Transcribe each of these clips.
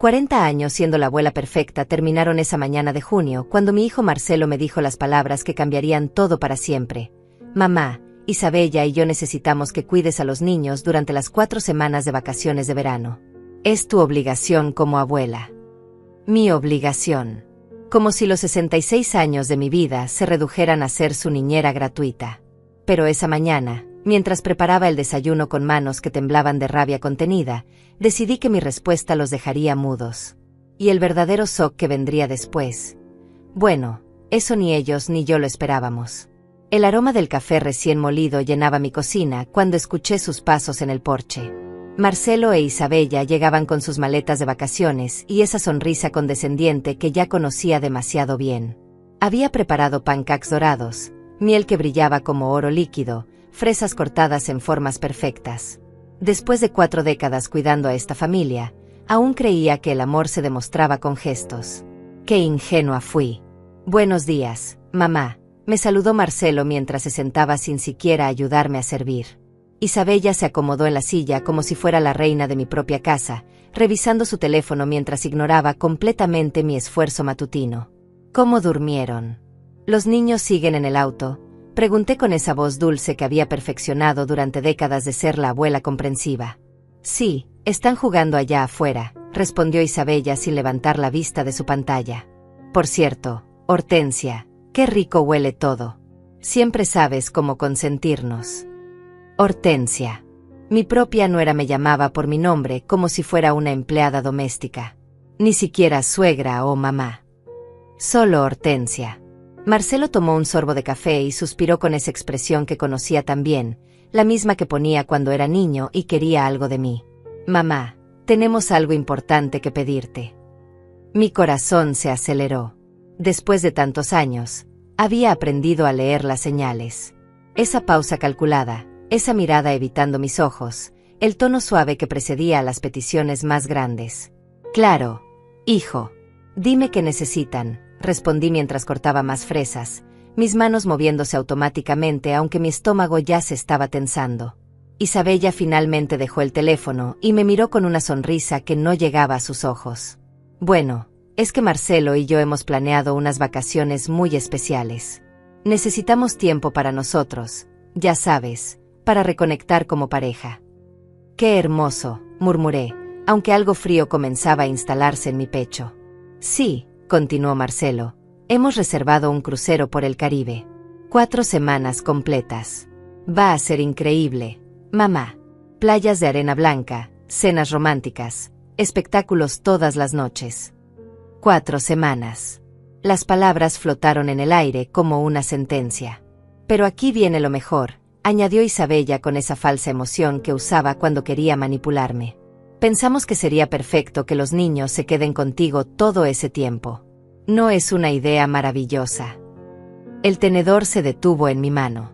40 años siendo la abuela perfecta terminaron esa mañana de junio cuando mi hijo Marcelo me dijo las palabras que cambiarían todo para siempre. Mamá, Isabella y yo necesitamos que cuides a los niños durante las 4 semanas de vacaciones de verano. Es tu obligación como abuela. Mi obligación. Como si los 66 años de mi vida se redujeran a ser su niñera gratuita. Pero esa mañana, mientras preparaba el desayuno con manos que temblaban de rabia contenida, decidí que mi respuesta los dejaría mudos. Y el verdadero shock que vendría después. Bueno, eso ni ellos ni yo lo esperábamos. El aroma del café recién molido llenaba mi cocina cuando escuché sus pasos en el porche. Marcelo e Isabella llegaban con sus maletas de vacaciones y esa sonrisa condescendiente que ya conocía demasiado bien. Había preparado pancakes dorados, miel que brillaba como oro líquido, fresas cortadas en formas perfectas. Después de 4 décadas cuidando a esta familia, aún creía que el amor se demostraba con gestos. ¡Qué ingenua fui! Buenos días, mamá, me saludó Marcelo mientras se sentaba sin siquiera ayudarme a servir. Isabella se acomodó en la silla como si fuera la reina de mi propia casa, revisando su teléfono mientras ignoraba completamente mi esfuerzo matutino. ¿Cómo durmieron? ¿Los niños siguen en el auto? Pregunté con esa voz dulce que había perfeccionado durante décadas de ser la abuela comprensiva. Sí, están jugando allá afuera, respondió Isabella sin levantar la vista de su pantalla. Por cierto, Hortensia, qué rico huele todo. Siempre sabes cómo consentirnos. Hortensia. Mi propia nuera me llamaba por mi nombre como si fuera una empleada doméstica. Ni siquiera suegra o mamá. Solo Hortensia. Marcelo tomó un sorbo de café y suspiró con esa expresión que conocía tan bien, la misma que ponía cuando era niño y quería algo de mí. Mamá, tenemos algo importante que pedirte. Mi corazón se aceleró. Después de tantos años, había aprendido a leer las señales. Esa pausa calculada, esa mirada evitando mis ojos, el tono suave que precedía a las peticiones más grandes. Claro, hijo. Dime qué necesitan, respondí mientras cortaba más fresas, mis manos moviéndose automáticamente aunque mi estómago ya se estaba tensando. Isabella finalmente dejó el teléfono y me miró con una sonrisa que no llegaba a sus ojos. Bueno, es que Marcelo y yo hemos planeado unas vacaciones muy especiales. Necesitamos tiempo para nosotros, ya sabes, para reconectar como pareja. Qué hermoso, murmuré, aunque algo frío comenzaba a instalarse en mi pecho. Sí, continuó Marcelo, hemos reservado un crucero por el Caribe. 4 semanas completas. Va a ser increíble, mamá. Playas de arena blanca, cenas románticas, espectáculos todas las noches. 4 semanas. Las palabras flotaron en el aire como una sentencia. Pero aquí viene lo mejor, añadió Isabella con esa falsa emoción que usaba cuando quería manipularme. Pensamos que sería perfecto que los niños se queden contigo todo ese tiempo. ¿No es una idea maravillosa? El tenedor se detuvo en mi mano.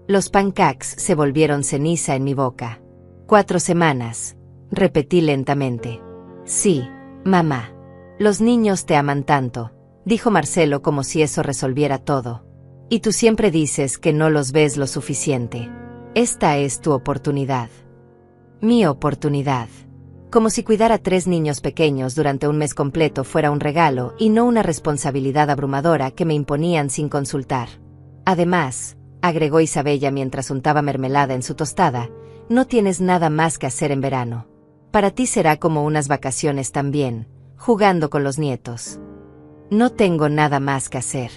Los pancakes se volvieron ceniza en mi boca. 4 semanas, repetí lentamente. Sí, mamá. Los niños te aman tanto, dijo Marcelo como si eso resolviera todo. Y tú siempre dices que no los ves lo suficiente. Esta es tu oportunidad. Mi oportunidad. Como si cuidar a 3 niños pequeños durante un mes completo fuera un regalo y no una responsabilidad abrumadora que me imponían sin consultar. Además, agregó Isabella mientras untaba mermelada en su tostada, no tienes nada más que hacer en verano. Para ti será como unas vacaciones también, jugando con los nietos. No tengo nada más que hacer.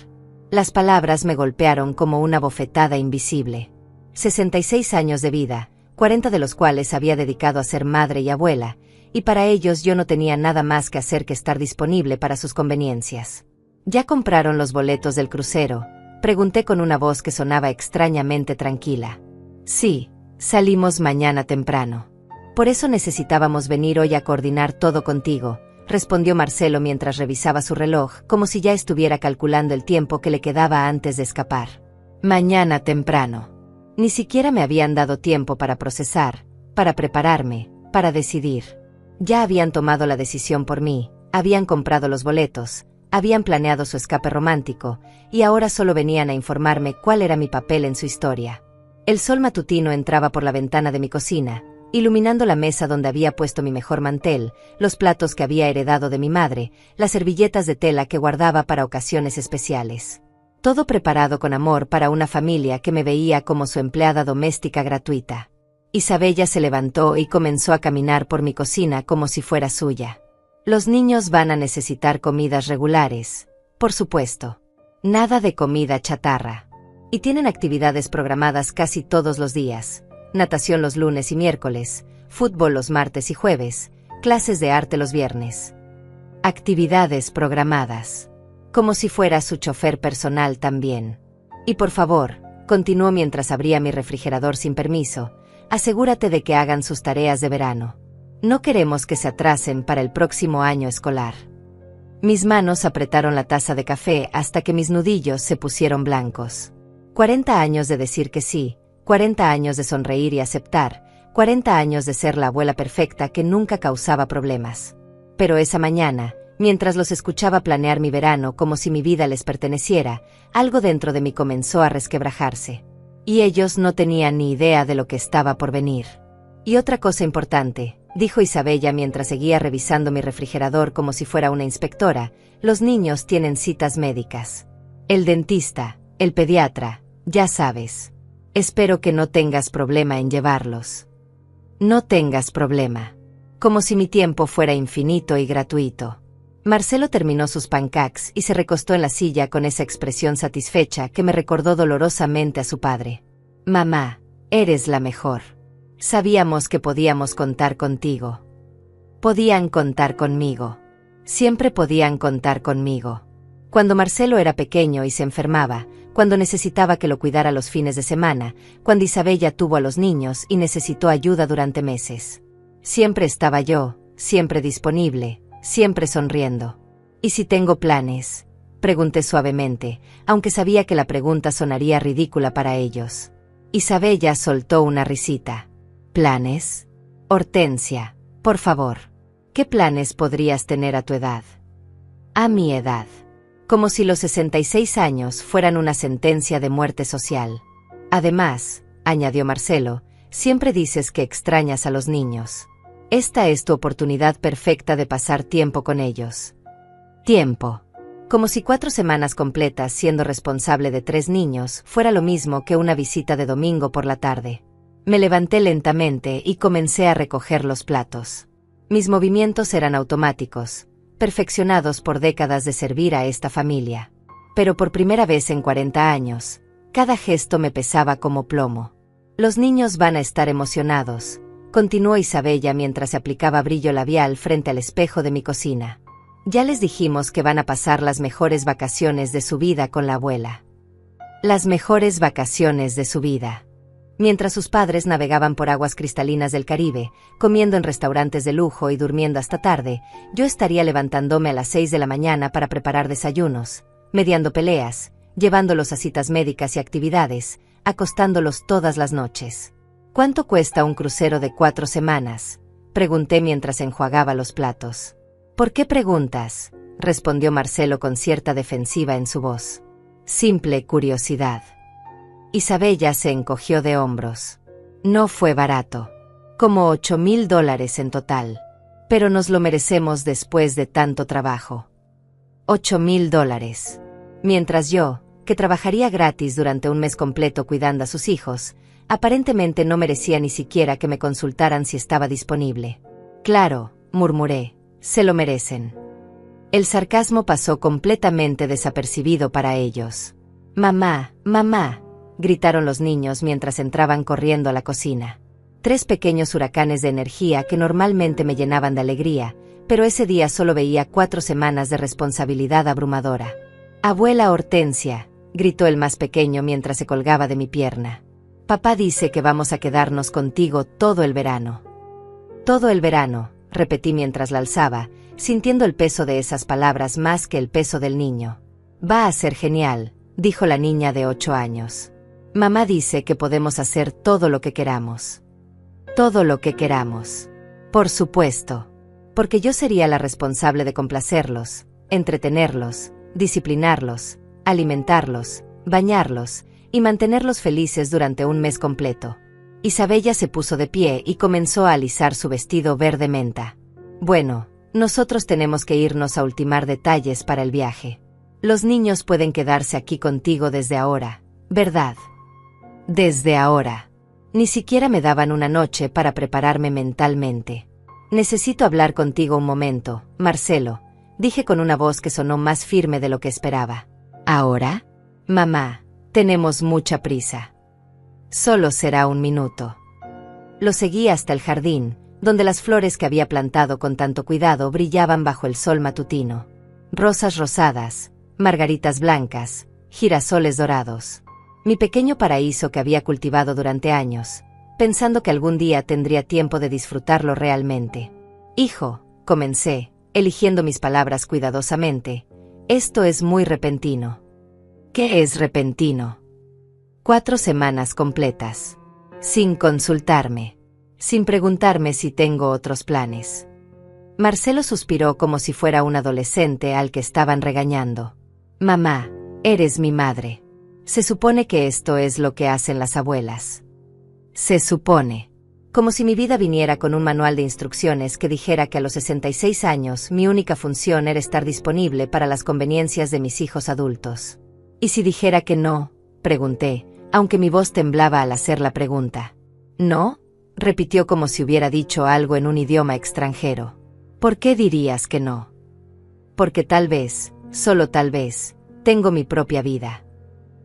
Las palabras me golpearon como una bofetada invisible. 66 años de vida, 40 de los cuales había dedicado a ser madre y abuela, y para ellos yo no tenía nada más que hacer que estar disponible para sus conveniencias. ¿Ya compraron los boletos del crucero?, pregunté con una voz que sonaba extrañamente tranquila. Sí, salimos mañana temprano. Por eso necesitábamos venir hoy a coordinar todo contigo, respondió Marcelo mientras revisaba su reloj como si ya estuviera calculando el tiempo que le quedaba antes de escapar. Mañana temprano. Ni siquiera me habían dado tiempo para procesar, para prepararme, para decidir. Ya habían tomado la decisión por mí, habían comprado los boletos, habían planeado su escape romántico, y ahora solo venían a informarme cuál era mi papel en su historia. El sol matutino entraba por la ventana de mi cocina, iluminando la mesa donde había puesto mi mejor mantel, los platos que había heredado de mi madre, las servilletas de tela que guardaba para ocasiones especiales. Todo preparado con amor para una familia que me veía como su empleada doméstica gratuita. Isabella se levantó y comenzó a caminar por mi cocina como si fuera suya. Los niños van a necesitar comidas regulares, por supuesto. Nada de comida chatarra. Y tienen actividades programadas casi todos los días. Natación los lunes y miércoles, fútbol los martes y jueves, clases de arte los viernes. Actividades programadas. Como si fuera su chofer personal también. Y por favor, continuó mientras abría mi refrigerador sin permiso, asegúrate de que hagan sus tareas de verano. No queremos que se atrasen para el próximo año escolar. Mis manos apretaron la taza de café hasta que mis nudillos se pusieron blancos. 40 años de decir que sí, 40 años de sonreír y aceptar, 40 años de ser la abuela perfecta que nunca causaba problemas. Pero esa mañana, mientras los escuchaba planear mi verano como si mi vida les perteneciera, algo dentro de mí comenzó a resquebrajarse. Y ellos no tenían ni idea de lo que estaba por venir. Y otra cosa importante, dijo Isabella mientras seguía revisando mi refrigerador como si fuera una inspectora, los niños tienen citas médicas. El dentista, el pediatra, ya sabes. Espero que no tengas problema en llevarlos. No tengas problema. Como si mi tiempo fuera infinito y gratuito. Marcelo terminó sus pancakes y se recostó en la silla con esa expresión satisfecha que me recordó dolorosamente a su padre. Mamá, eres la mejor. Sabíamos que podíamos contar contigo. Podían contar conmigo. Siempre podían contar conmigo. Cuando Marcelo era pequeño y se enfermaba, cuando necesitaba que lo cuidara los fines de semana, cuando Isabella tuvo a los niños y necesitó ayuda durante meses. Siempre estaba yo, siempre disponible, siempre sonriendo. ¿Y si tengo planes? Pregunté suavemente, aunque sabía que la pregunta sonaría ridícula para ellos. Isabella soltó una risita. ¿Planes? Hortensia, por favor. ¿Qué planes podrías tener a tu edad? A mi edad. Como si los 66 años fueran una sentencia de muerte social. Además, añadió Marcelo, siempre dices que extrañas a los niños. Esta es tu oportunidad perfecta de pasar tiempo con ellos. Tiempo. Como si 4 semanas completas siendo responsable de 3 niños fuera lo mismo que una visita de domingo por la tarde. Me levanté lentamente y comencé a recoger los platos. Mis movimientos eran automáticos, perfeccionados por décadas de servir a esta familia. Pero por primera vez en 40 años, cada gesto me pesaba como plomo. Los niños van a estar emocionados, continuó Isabella mientras se aplicaba brillo labial frente al espejo de mi cocina. Ya les dijimos que van a pasar las mejores vacaciones de su vida con la abuela. Las mejores vacaciones de su vida. Mientras sus padres navegaban por aguas cristalinas del Caribe, comiendo en restaurantes de lujo y durmiendo hasta tarde, yo estaría levantándome a las 6 de la mañana para preparar desayunos, mediando peleas, llevándolos a citas médicas y actividades, acostándolos todas las noches. ¿Cuánto cuesta un crucero de 4 semanas? Pregunté mientras enjuagaba los platos. ¿Por qué preguntas? Respondió Marcelo con cierta defensiva en su voz. Simple curiosidad. Isabella se encogió de hombros. No fue barato. Como $8,000 en total. Pero nos lo merecemos después de tanto trabajo. $8,000. Mientras yo, que trabajaría gratis durante un mes completo cuidando a sus hijos, aparentemente no merecía ni siquiera que me consultaran si estaba disponible. Claro, murmuré, se lo merecen. El sarcasmo pasó completamente desapercibido para ellos. Mamá, mamá, gritaron los niños mientras entraban corriendo a la cocina. 3 pequeños huracanes de energía que normalmente me llenaban de alegría, pero ese día solo veía 4 semanas de responsabilidad abrumadora. Abuela Hortensia, gritó el más pequeño mientras se colgaba de mi pierna. Papá dice que vamos a quedarnos contigo todo el verano. Todo el verano, repetí mientras la alzaba, sintiendo el peso de esas palabras más que el peso del niño. Va a ser genial, dijo la niña de 8 años. Mamá dice que podemos hacer todo lo que queramos. Todo lo que queramos. Por supuesto. Porque yo sería la responsable de complacerlos, entretenerlos, disciplinarlos, alimentarlos, bañarlos y mantenerlos felices durante un mes completo. Isabella se puso de pie y comenzó a alisar su vestido verde menta. Bueno, nosotros tenemos que irnos a ultimar detalles para el viaje. Los niños pueden quedarse aquí contigo desde ahora, ¿verdad? Desde ahora. Ni siquiera me daban una noche para prepararme mentalmente. Necesito hablar contigo un momento, Marcelo, dije con una voz que sonó más firme de lo que esperaba. ¿Ahora? Mamá, tenemos mucha prisa. Solo será un minuto. Lo seguí hasta el jardín, donde las flores que había plantado con tanto cuidado brillaban bajo el sol matutino. Rosas rosadas, margaritas blancas, girasoles dorados. Mi pequeño paraíso que había cultivado durante años, pensando que algún día tendría tiempo de disfrutarlo realmente. Hijo, comencé, eligiendo mis palabras cuidadosamente, esto es muy repentino. ¿Qué es repentino? 4 semanas completas. Sin consultarme. Sin preguntarme si tengo otros planes. Marcelo suspiró como si fuera un adolescente al que estaban regañando. Mamá, eres mi madre. Se supone que esto es lo que hacen las abuelas. Se supone. Como si mi vida viniera con un manual de instrucciones que dijera que a los 66 años mi única función era estar disponible para las conveniencias de mis hijos adultos. ¿Y si dijera que no? Pregunté, aunque mi voz temblaba al hacer la pregunta. ¿No? Repitió como si hubiera dicho algo en un idioma extranjero. ¿Por qué dirías que no? Porque tal vez, solo tal vez, tengo mi propia vida.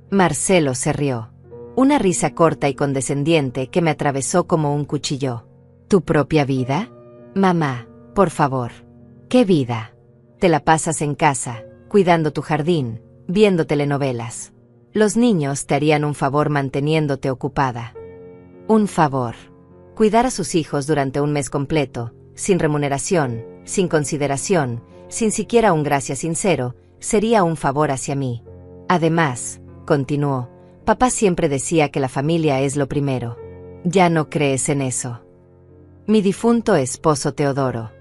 Marcelo se rió. Una risa corta y condescendiente que me atravesó como un cuchillo. ¿Tu propia vida? Mamá, por favor. ¿Qué vida? Te la pasas en casa, cuidando tu jardín, viendo telenovelas. Los niños te harían un favor manteniéndote ocupada. Un favor. Cuidar a sus hijos durante un mes completo, sin remuneración, sin consideración, sin siquiera un gracias sincero, sería un favor hacia mí. Además, continuó, papá siempre decía que la familia es lo primero. Ya no crees en eso. Mi difunto esposo Teodoro.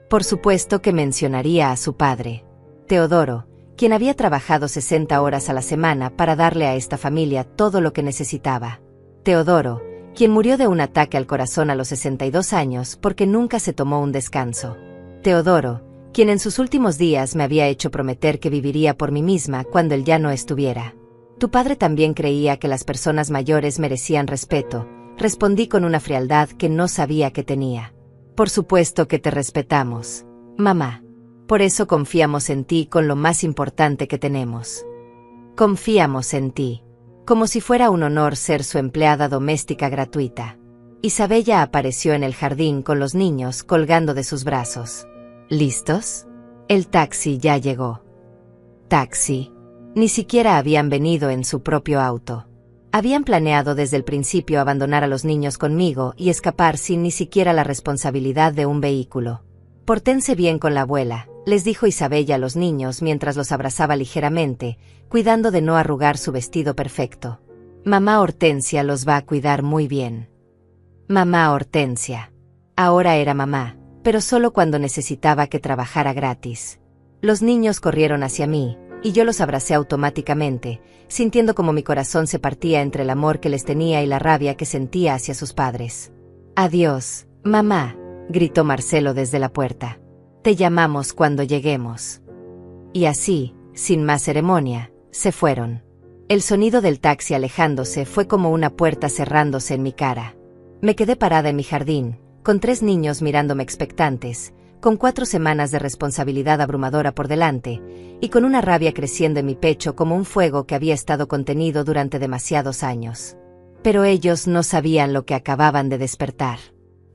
Por supuesto que mencionaría a su padre. Teodoro, quien había trabajado 60 horas a la semana para darle a esta familia todo lo que necesitaba. Teodoro, quien murió de un ataque al corazón a los 62 años porque nunca se tomó un descanso. Teodoro, quien en sus últimos días me había hecho prometer que viviría por mí misma cuando él ya no estuviera. Tu padre también creía que las personas mayores merecían respeto, respondí con una frialdad que no sabía que tenía. Por supuesto que te respetamos, mamá. Por eso confiamos en ti con lo más importante que tenemos. Confiamos en ti. Como si fuera un honor ser su empleada doméstica gratuita. Isabella apareció en el jardín con los niños colgando de sus brazos. ¿Listos? El taxi ya llegó. Taxi. Ni siquiera habían venido en su propio auto. Habían planeado desde el principio abandonar a los niños conmigo y escapar sin ni siquiera la responsabilidad de un vehículo. Pórtense bien con la abuela, les dijo Isabella a los niños mientras los abrazaba ligeramente, cuidando de no arrugar su vestido perfecto. Mamá Hortensia los va a cuidar muy bien. Mamá Hortensia. Ahora era mamá, pero solo cuando necesitaba que trabajara gratis. Los niños corrieron hacia mí, y yo los abracé automáticamente, sintiendo como mi corazón se partía entre el amor que les tenía y la rabia que sentía hacia sus padres. Adiós, mamá, gritó Marcelo desde la puerta. Te llamamos cuando lleguemos. Y así, sin más ceremonia, se fueron. El sonido del taxi alejándose fue como una puerta cerrándose en mi cara. Me quedé parada en mi jardín, con 3 niños mirándome expectantes, con 4 semanas de responsabilidad abrumadora por delante, y con una rabia creciendo en mi pecho como un fuego que había estado contenido durante demasiados años. Pero ellos no sabían lo que acababan de despertar.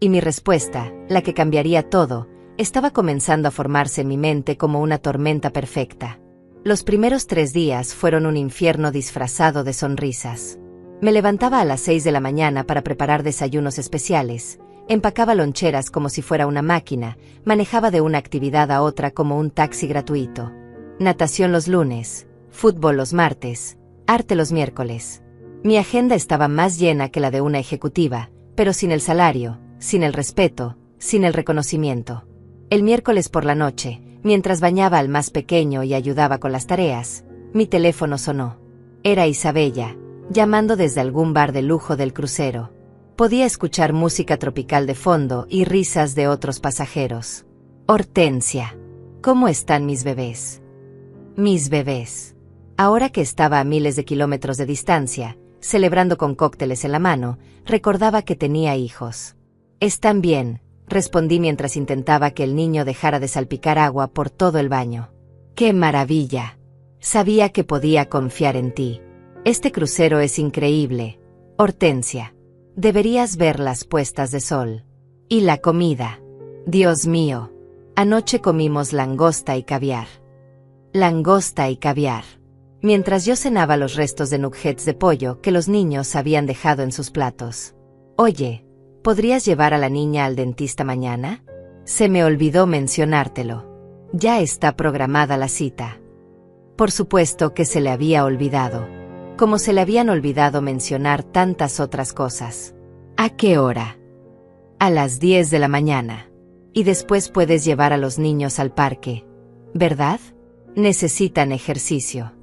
Y mi respuesta, la que cambiaría todo, estaba comenzando a formarse en mi mente como una tormenta perfecta. Los primeros 3 días fueron un infierno disfrazado de sonrisas. Me levantaba a las 6 de la mañana para preparar desayunos especiales, empacaba loncheras como si fuera una máquina, manejaba de una actividad a otra como un taxi gratuito. Natación los lunes, fútbol los martes, arte los miércoles. Mi agenda estaba más llena que la de una ejecutiva, pero sin el salario, sin el respeto, sin el reconocimiento. El miércoles por la noche, mientras bañaba al más pequeño y ayudaba con las tareas, mi teléfono sonó. Era Isabella, llamando desde algún bar de lujo del crucero. Podía escuchar música tropical de fondo y risas de otros pasajeros. Hortensia. ¿Cómo están mis bebés? Mis bebés. Ahora que estaba a miles de kilómetros de distancia, celebrando con cócteles en la mano, recordaba que tenía hijos. Están bien, respondí mientras intentaba que el niño dejara de salpicar agua por todo el baño. ¡Qué maravilla! Sabía que podía confiar en ti. Este crucero es increíble. Hortensia. Deberías ver las puestas de sol. Y la comida. Dios mío. Anoche comimos langosta y caviar. Langosta y caviar. Mientras yo cenaba los restos de nuggets de pollo que los niños habían dejado en sus platos. Oye, ¿podrías llevar a la niña al dentista mañana? Se me olvidó mencionártelo. Ya está programada la cita. Por supuesto que se le había olvidado. Como se le habían olvidado mencionar tantas otras cosas. ¿A qué hora? A las 10 de la mañana. Y después puedes llevar a los niños al parque, ¿verdad? Necesitan ejercicio.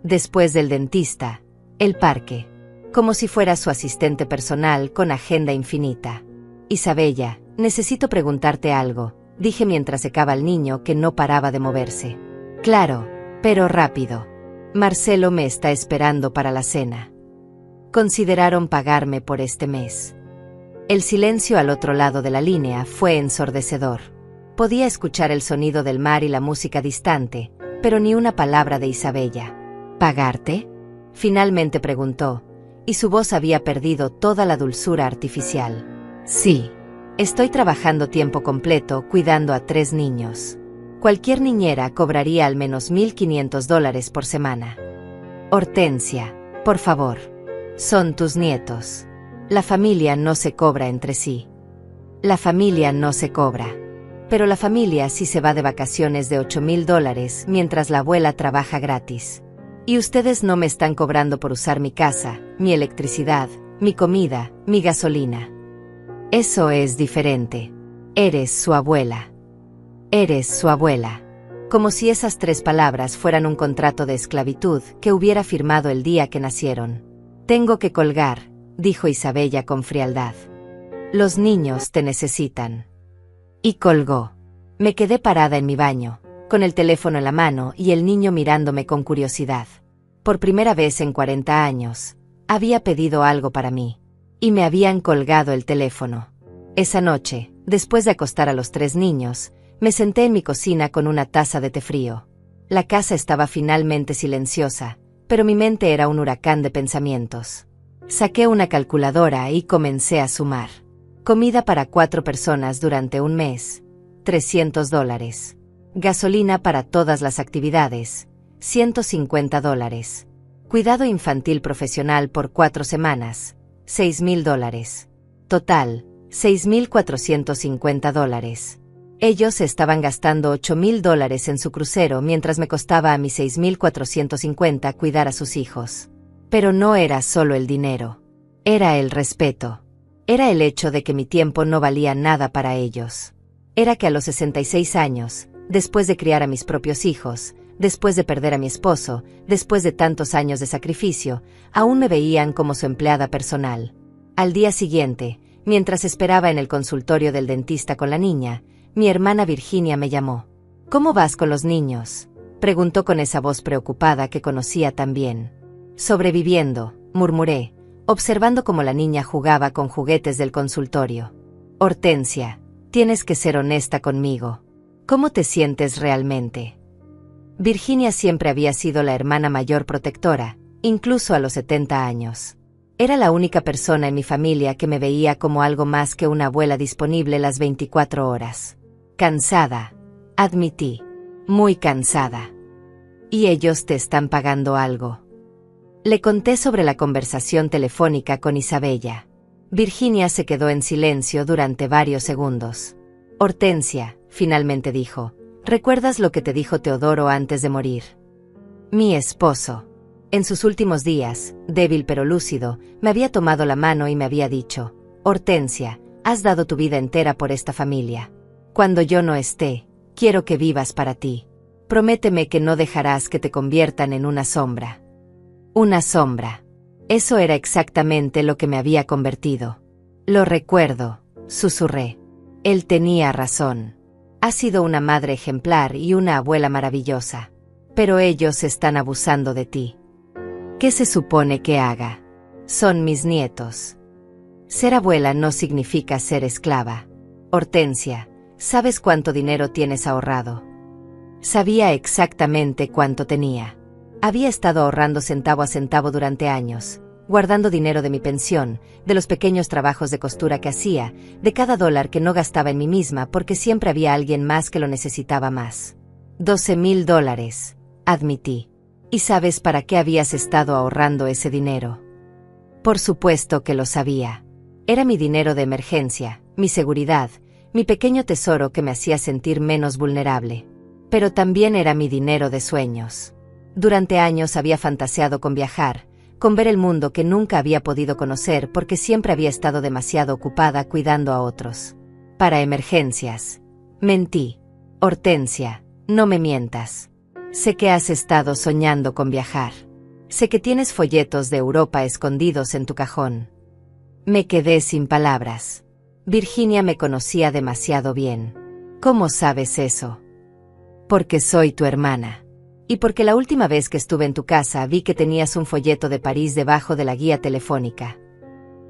Después del dentista, el parque. Como si fuera su asistente personal con agenda infinita. Isabella, necesito preguntarte algo, dije mientras secaba al niño que no paraba de moverse. Claro, pero rápido. Marcelo me está esperando para la cena. Consideraron pagarme por este mes. El silencio al otro lado de la línea fue ensordecedor. Podía escuchar el sonido del mar y la música distante, pero ni una palabra de Isabella. ¿Pagarte? Finalmente preguntó, y su voz había perdido toda la dulzura artificial. Sí. Estoy trabajando tiempo completo cuidando a 3 niños. Cualquier niñera cobraría al menos $1,500 por semana. Hortensia, por favor. Son tus nietos. La familia no se cobra entre sí. La familia no se cobra. Pero la familia sí se va de vacaciones de $8,000 mientras la abuela trabaja gratis. Y ustedes no me están cobrando por usar mi casa, mi electricidad, mi comida, mi gasolina. Eso es diferente. Eres su abuela. Eres su abuela. Como si esas 3 palabras fueran un contrato de esclavitud que hubiera firmado el día que nacieron. Tengo que colgar, dijo Isabella con frialdad. Los niños te necesitan. Y colgó. Me quedé parada en mi baño, con el teléfono en la mano y el niño mirándome con curiosidad. Por primera vez en 40 años, había pedido algo para mí. Y me habían colgado el teléfono. Esa noche, después de acostar a los 3 niños, me senté en mi cocina con una taza de té frío. La casa estaba finalmente silenciosa, pero mi mente era un huracán de pensamientos. Saqué una calculadora y comencé a sumar. Comida para 4 personas durante un mes, $300. Gasolina para todas las actividades, $150. Cuidado infantil profesional por 4 semanas, $6,000. Total, $6,450. Ellos estaban gastando $8,000 en su crucero mientras me costaba a mí $6,450 cuidar a sus hijos. Pero no era solo el dinero. Era el respeto. Era el hecho de que mi tiempo no valía nada para ellos. Era que a los 66 años, después de criar a mis propios hijos, después de perder a mi esposo, después de tantos años de sacrificio, aún me veían como su empleada personal. Al día siguiente, mientras esperaba en el consultorio del dentista con la niña, mi hermana Virginia me llamó. ¿Cómo vas con los niños?, preguntó con esa voz preocupada que conocía tan bien. Sobreviviendo, murmuré, observando cómo la niña jugaba con juguetes del consultorio. Hortensia, tienes que ser honesta conmigo. ¿Cómo te sientes realmente? Virginia siempre había sido la hermana mayor protectora, incluso a los 70 años. Era la única persona en mi familia que me veía como algo más que una abuela disponible las 24 horas. Cansada, admití. Muy cansada. ¿Y ellos te están pagando algo? Le conté sobre la conversación telefónica con Isabella. Virginia se quedó en silencio durante varios segundos. Hortensia, finalmente dijo, ¿recuerdas lo que te dijo Teodoro antes de morir? Mi esposo. En sus últimos días, débil pero lúcido, me había tomado la mano y me había dicho, Hortensia, has dado tu vida entera por esta familia. Cuando yo no esté, quiero que vivas para ti. Prométeme que no dejarás que te conviertan en una sombra. Una sombra. Eso era exactamente lo que me había convertido. Lo recuerdo, susurré. Él tenía razón. Has sido una madre ejemplar y una abuela maravillosa. Pero ellos están abusando de ti. ¿Qué se supone que haga? Son mis nietos. Ser abuela no significa ser esclava. Hortensia, ¿sabes cuánto dinero tienes ahorrado? Sabía exactamente cuánto tenía. Había estado ahorrando centavo a centavo durante años, guardando dinero de mi pensión, de los pequeños trabajos de costura que hacía, de cada dólar que no gastaba en mí misma porque siempre había alguien más que lo necesitaba más. $12,000, admití. ¿Y sabes para qué habías estado ahorrando ese dinero? Por supuesto que lo sabía. Era mi dinero de emergencia, mi seguridad, mi pequeño tesoro que me hacía sentir menos vulnerable. Pero también era mi dinero de sueños. Durante años había fantaseado con viajar, con ver el mundo que nunca había podido conocer porque siempre había estado demasiado ocupada cuidando a otros. Para emergencias. Mentí. Hortensia, no me mientas. Sé que has estado soñando con viajar. Sé que tienes folletos de Europa escondidos en tu cajón. Me quedé sin palabras. Virginia me conocía demasiado bien. ¿Cómo sabes eso? Porque soy tu hermana. Y porque la última vez que estuve en tu casa vi que tenías un folleto de París debajo de la guía telefónica.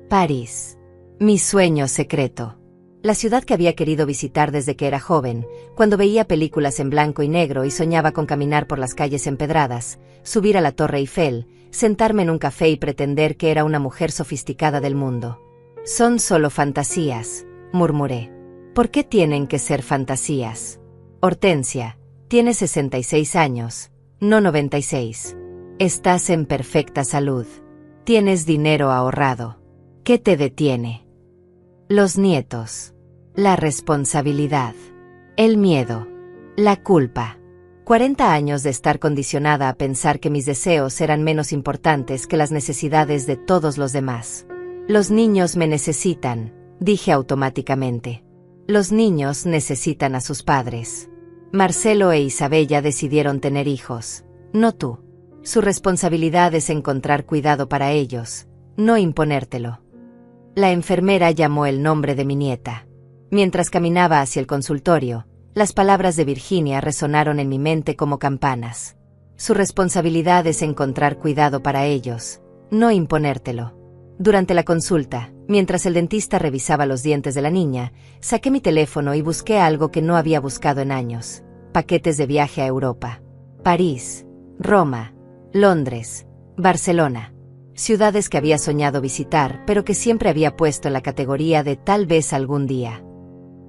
París. Mi sueño secreto. La ciudad que había querido visitar desde que era joven, cuando veía películas en blanco y negro y soñaba con caminar por las calles empedradas, subir a la Torre Eiffel, sentarme en un café y pretender que era una mujer sofisticada del mundo. Son solo fantasías, murmuré. ¿Por qué tienen que ser fantasías? Hortensia, tienes 66 años, no 96. Estás en perfecta salud. Tienes dinero ahorrado. ¿Qué te detiene? Los nietos. La responsabilidad. El miedo. La culpa. 40 años de estar condicionada a pensar que mis deseos eran menos importantes que las necesidades de todos los demás. Los niños me necesitan, dije automáticamente. Los niños necesitan a sus padres. Marcelo e Isabella decidieron tener hijos, no tú. Su responsabilidad es encontrar cuidado para ellos, no imponértelo. La enfermera llamó el nombre de mi nieta. Mientras caminaba hacia el consultorio, las palabras de Virginia resonaron en mi mente como campanas. Su responsabilidad es encontrar cuidado para ellos, no imponértelo. Durante la consulta, mientras el dentista revisaba los dientes de la niña, saqué mi teléfono y busqué algo que no había buscado en años: paquetes de viaje a Europa. París, Roma, Londres, Barcelona. Ciudades que había soñado visitar, pero que siempre había puesto en la categoría de tal vez algún día.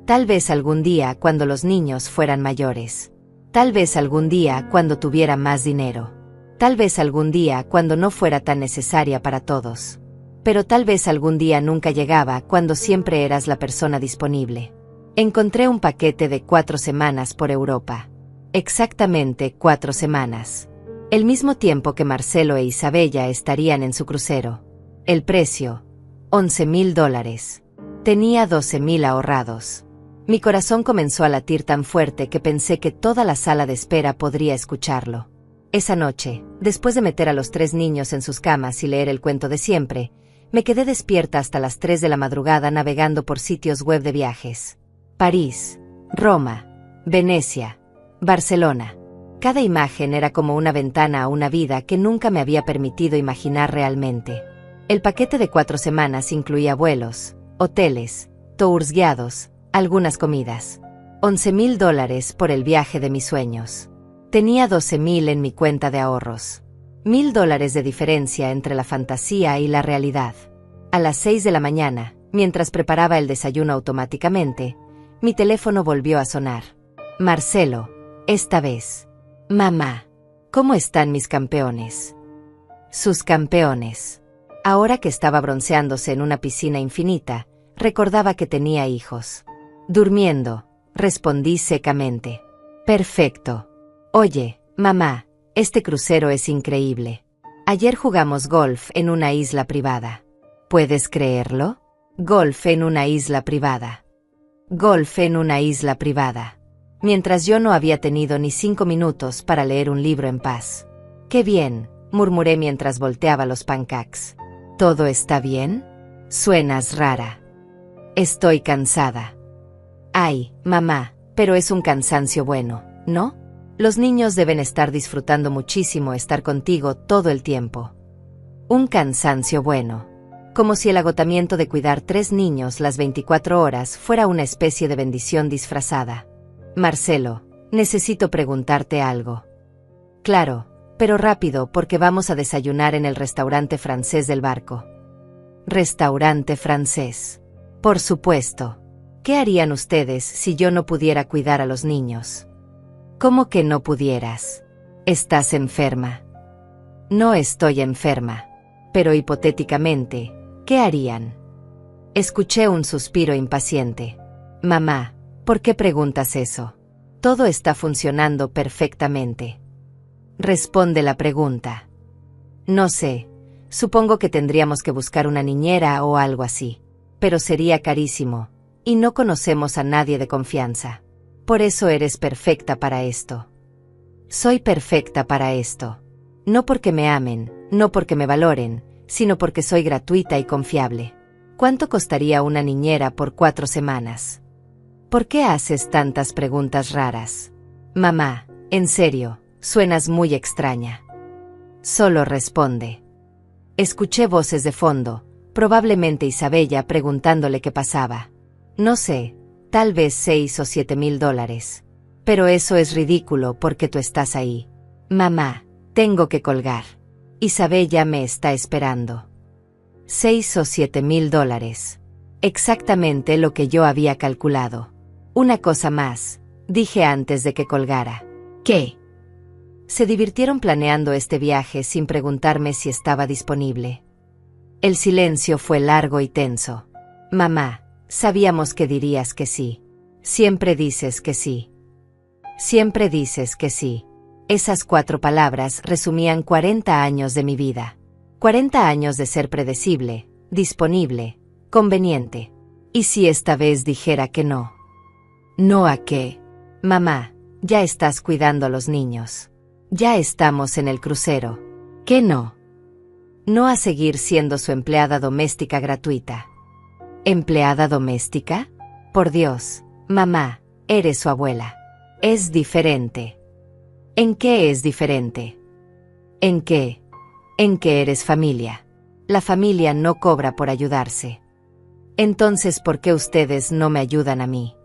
Tal vez algún día cuando los niños fueran mayores. Tal vez algún día cuando tuviera más dinero. Tal vez algún día cuando no fuera tan necesaria para todos. Pero tal vez algún día nunca llegaba cuando siempre eras la persona disponible. Encontré un paquete de 4 semanas por Europa. Exactamente 4 semanas. El mismo tiempo que Marcelo e Isabella estarían en su crucero. El precio, $11,000. Tenía 12,000 ahorrados. Mi corazón comenzó a latir tan fuerte que pensé que toda la sala de espera podría escucharlo. Esa noche, después de meter a los 3 niños en sus camas y leer el cuento de siempre, me quedé despierta hasta las 3 de la madrugada navegando por sitios web de viajes. París, Roma, Venecia, Barcelona. Cada imagen era como una ventana a una vida que nunca me había permitido imaginar realmente. El paquete de 4 semanas incluía vuelos, hoteles, tours guiados, algunas comidas. $11,000 por el viaje de mis sueños. Tenía 12,000 en mi cuenta de ahorros. $1,000 de diferencia entre la fantasía y la realidad. A las 6 de la mañana, mientras preparaba el desayuno automáticamente, mi teléfono volvió a sonar. Marcelo, esta vez. Mamá, ¿cómo están mis campeones? Sus campeones. Ahora que estaba bronceándose en una piscina infinita, recordaba que tenía hijos. Durmiendo, respondí secamente. Perfecto. Oye, mamá, este crucero es increíble. Ayer jugamos golf en una isla privada. ¿Puedes creerlo? Golf en una isla privada. Golf en una isla privada. Mientras yo no había tenido ni 5 minutos para leer un libro en paz. ¡Qué bien!, murmuré mientras volteaba los pancakes. ¿Todo está bien? Suenas rara. Estoy cansada. Ay, mamá, pero es un cansancio bueno, ¿no? Los niños deben estar disfrutando muchísimo estar contigo todo el tiempo. Un cansancio bueno. Como si el agotamiento de cuidar 3 niños las 24 horas fuera una especie de bendición disfrazada. Marcelo, necesito preguntarte algo. Claro, pero rápido porque vamos a desayunar en el restaurante francés del barco. Restaurante francés. Por supuesto. ¿Qué harían ustedes si yo no pudiera cuidar a los niños? ¿Cómo que no pudieras? ¿Estás enferma? No estoy enferma. Pero hipotéticamente, ¿qué harían? Escuché un suspiro impaciente. Mamá, ¿por qué preguntas eso? Todo está funcionando perfectamente. Responde la pregunta. No sé, supongo que tendríamos que buscar una niñera o algo así. Pero sería carísimo, y no conocemos a nadie de confianza. Por eso eres perfecta para esto. Soy perfecta para esto. No porque me amen, no porque me valoren, sino porque soy gratuita y confiable. ¿Cuánto costaría una niñera por 4 semanas? ¿Por qué haces tantas preguntas raras? Mamá, en serio, suenas muy extraña. Solo responde. Escuché voces de fondo, probablemente Isabella preguntándole qué pasaba. No sé, tal vez 6 o 7 mil dólares. Pero eso es ridículo porque tú estás ahí. Mamá, tengo que colgar. Isabella me está esperando. 6 o 7 mil dólares. Exactamente lo que yo había calculado. Una cosa más, dije antes de que colgara. ¿Qué? Se divirtieron planeando este viaje sin preguntarme si estaba disponible. El silencio fue largo y tenso. Mamá, sabíamos que dirías que sí. Siempre dices que sí. Siempre dices que sí. Esas 4 palabras resumían 40 años de mi vida. 40 años de ser predecible, disponible, conveniente. ¿Y si esta vez dijera que no? ¿No a qué? Mamá, ya estás cuidando a los niños. Ya estamos en el crucero. ¿Qué no? No a seguir siendo su empleada doméstica gratuita. ¿Empleada doméstica? Por Dios, mamá, eres su abuela. Es diferente. ¿En qué es diferente? ¿En qué? En que eres familia. La familia no cobra por ayudarse. Entonces, ¿por qué ustedes no me ayudan a mí?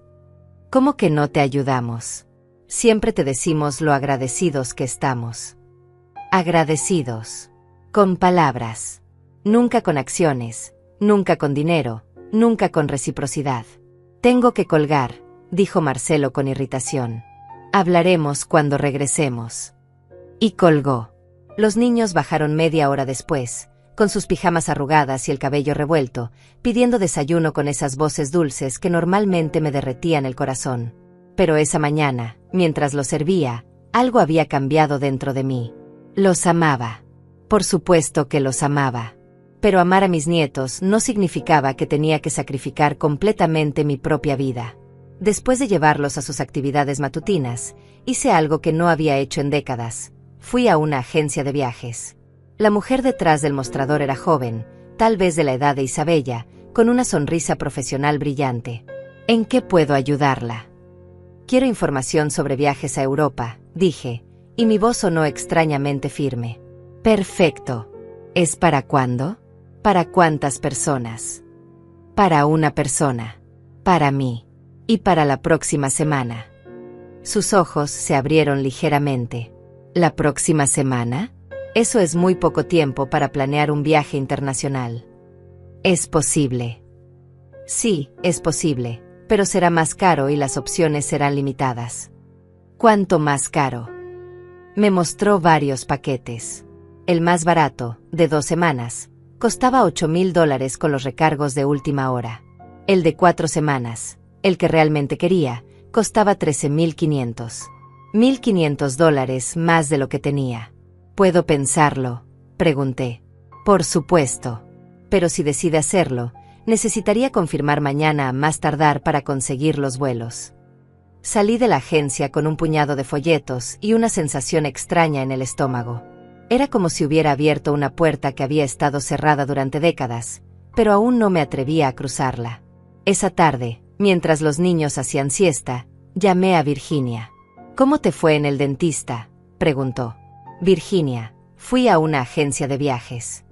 ¿Cómo que no te ayudamos? Siempre te decimos lo agradecidos que estamos. Agradecidos. Con palabras. Nunca con acciones, nunca con dinero, nunca con reciprocidad. Tengo que colgar, dijo Marcelo con irritación. Hablaremos cuando regresemos. Y colgó. Los niños bajaron media hora después, con sus pijamas arrugadas y el cabello revuelto, pidiendo desayuno con esas voces dulces que normalmente me derretían el corazón. Pero esa mañana, mientras los servía, algo había cambiado dentro de mí. Los amaba. Por supuesto que los amaba. Pero amar a mis nietos no significaba que tenía que sacrificar completamente mi propia vida. Después de llevarlos a sus actividades matutinas, hice algo que no había hecho en décadas. Fui a una agencia de viajes. La mujer detrás del mostrador era joven, tal vez de la edad de Isabella, con una sonrisa profesional brillante. ¿En qué puedo ayudarla? Quiero información sobre viajes a Europa, dije, y mi voz sonó extrañamente firme. Perfecto. ¿Es para cuándo? ¿Para cuántas personas? Para una persona. Para mí. Y para la próxima semana. Sus ojos se abrieron ligeramente. ¿La próxima semana? Eso es muy poco tiempo para planear un viaje internacional. ¿Es posible? Sí, es posible, pero será más caro y las opciones serán limitadas. ¿Cuánto más caro? Me mostró varios paquetes. El más barato, de 2 semanas, costaba $8,000 con los recargos de última hora. El de 4 semanas, el que realmente quería, costaba $13,500. $1,500 más de lo que tenía. ¿Puedo pensarlo?, pregunté. Por supuesto. Pero si decide hacerlo, necesitaría confirmar mañana a más tardar para conseguir los vuelos. Salí de la agencia con un puñado de folletos y una sensación extraña en el estómago. Era como si hubiera abierto una puerta que había estado cerrada durante décadas, pero aún no me atrevía a cruzarla. Esa tarde, mientras los niños hacían siesta, llamé a Virginia. ¿Cómo te fue en el dentista?, preguntó. Virginia, fui a una agencia de viajes.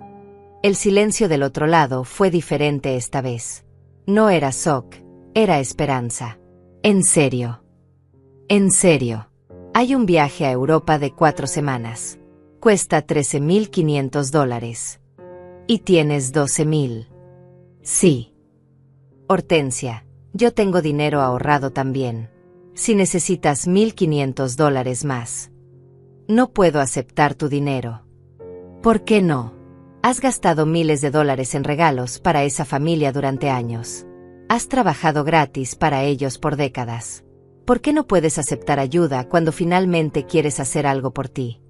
El silencio del otro lado fue diferente esta vez. No era shock, era esperanza. ¿En serio? ¿En serio? Hay un viaje a Europa de 4 semanas. Cuesta $13,500. ¿Y tienes 12,000? Sí. Hortensia, yo tengo dinero ahorrado también. Si necesitas $1,500 más. No puedo aceptar tu dinero. ¿Por qué no? Has gastado miles de dólares en regalos para esa familia durante años. Has trabajado gratis para ellos por décadas. ¿Por qué no puedes aceptar ayuda cuando finalmente quieres hacer algo por ti?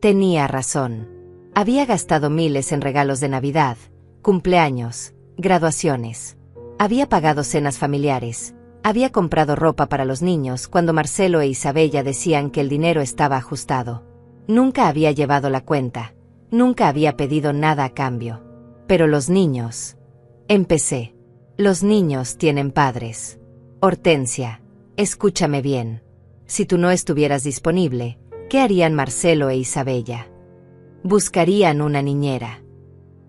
Tenía razón. Había gastado miles en regalos de Navidad, cumpleaños, graduaciones. Había pagado cenas familiares. Había comprado ropa para los niños cuando Marcelo e Isabella decían que el dinero estaba ajustado. Nunca había llevado la cuenta. Nunca había pedido nada a cambio. Pero los niños... Empecé. Los niños tienen padres. Hortensia, escúchame bien. Si tú no estuvieras disponible, ¿qué harían Marcelo e Isabella? Buscarían una niñera.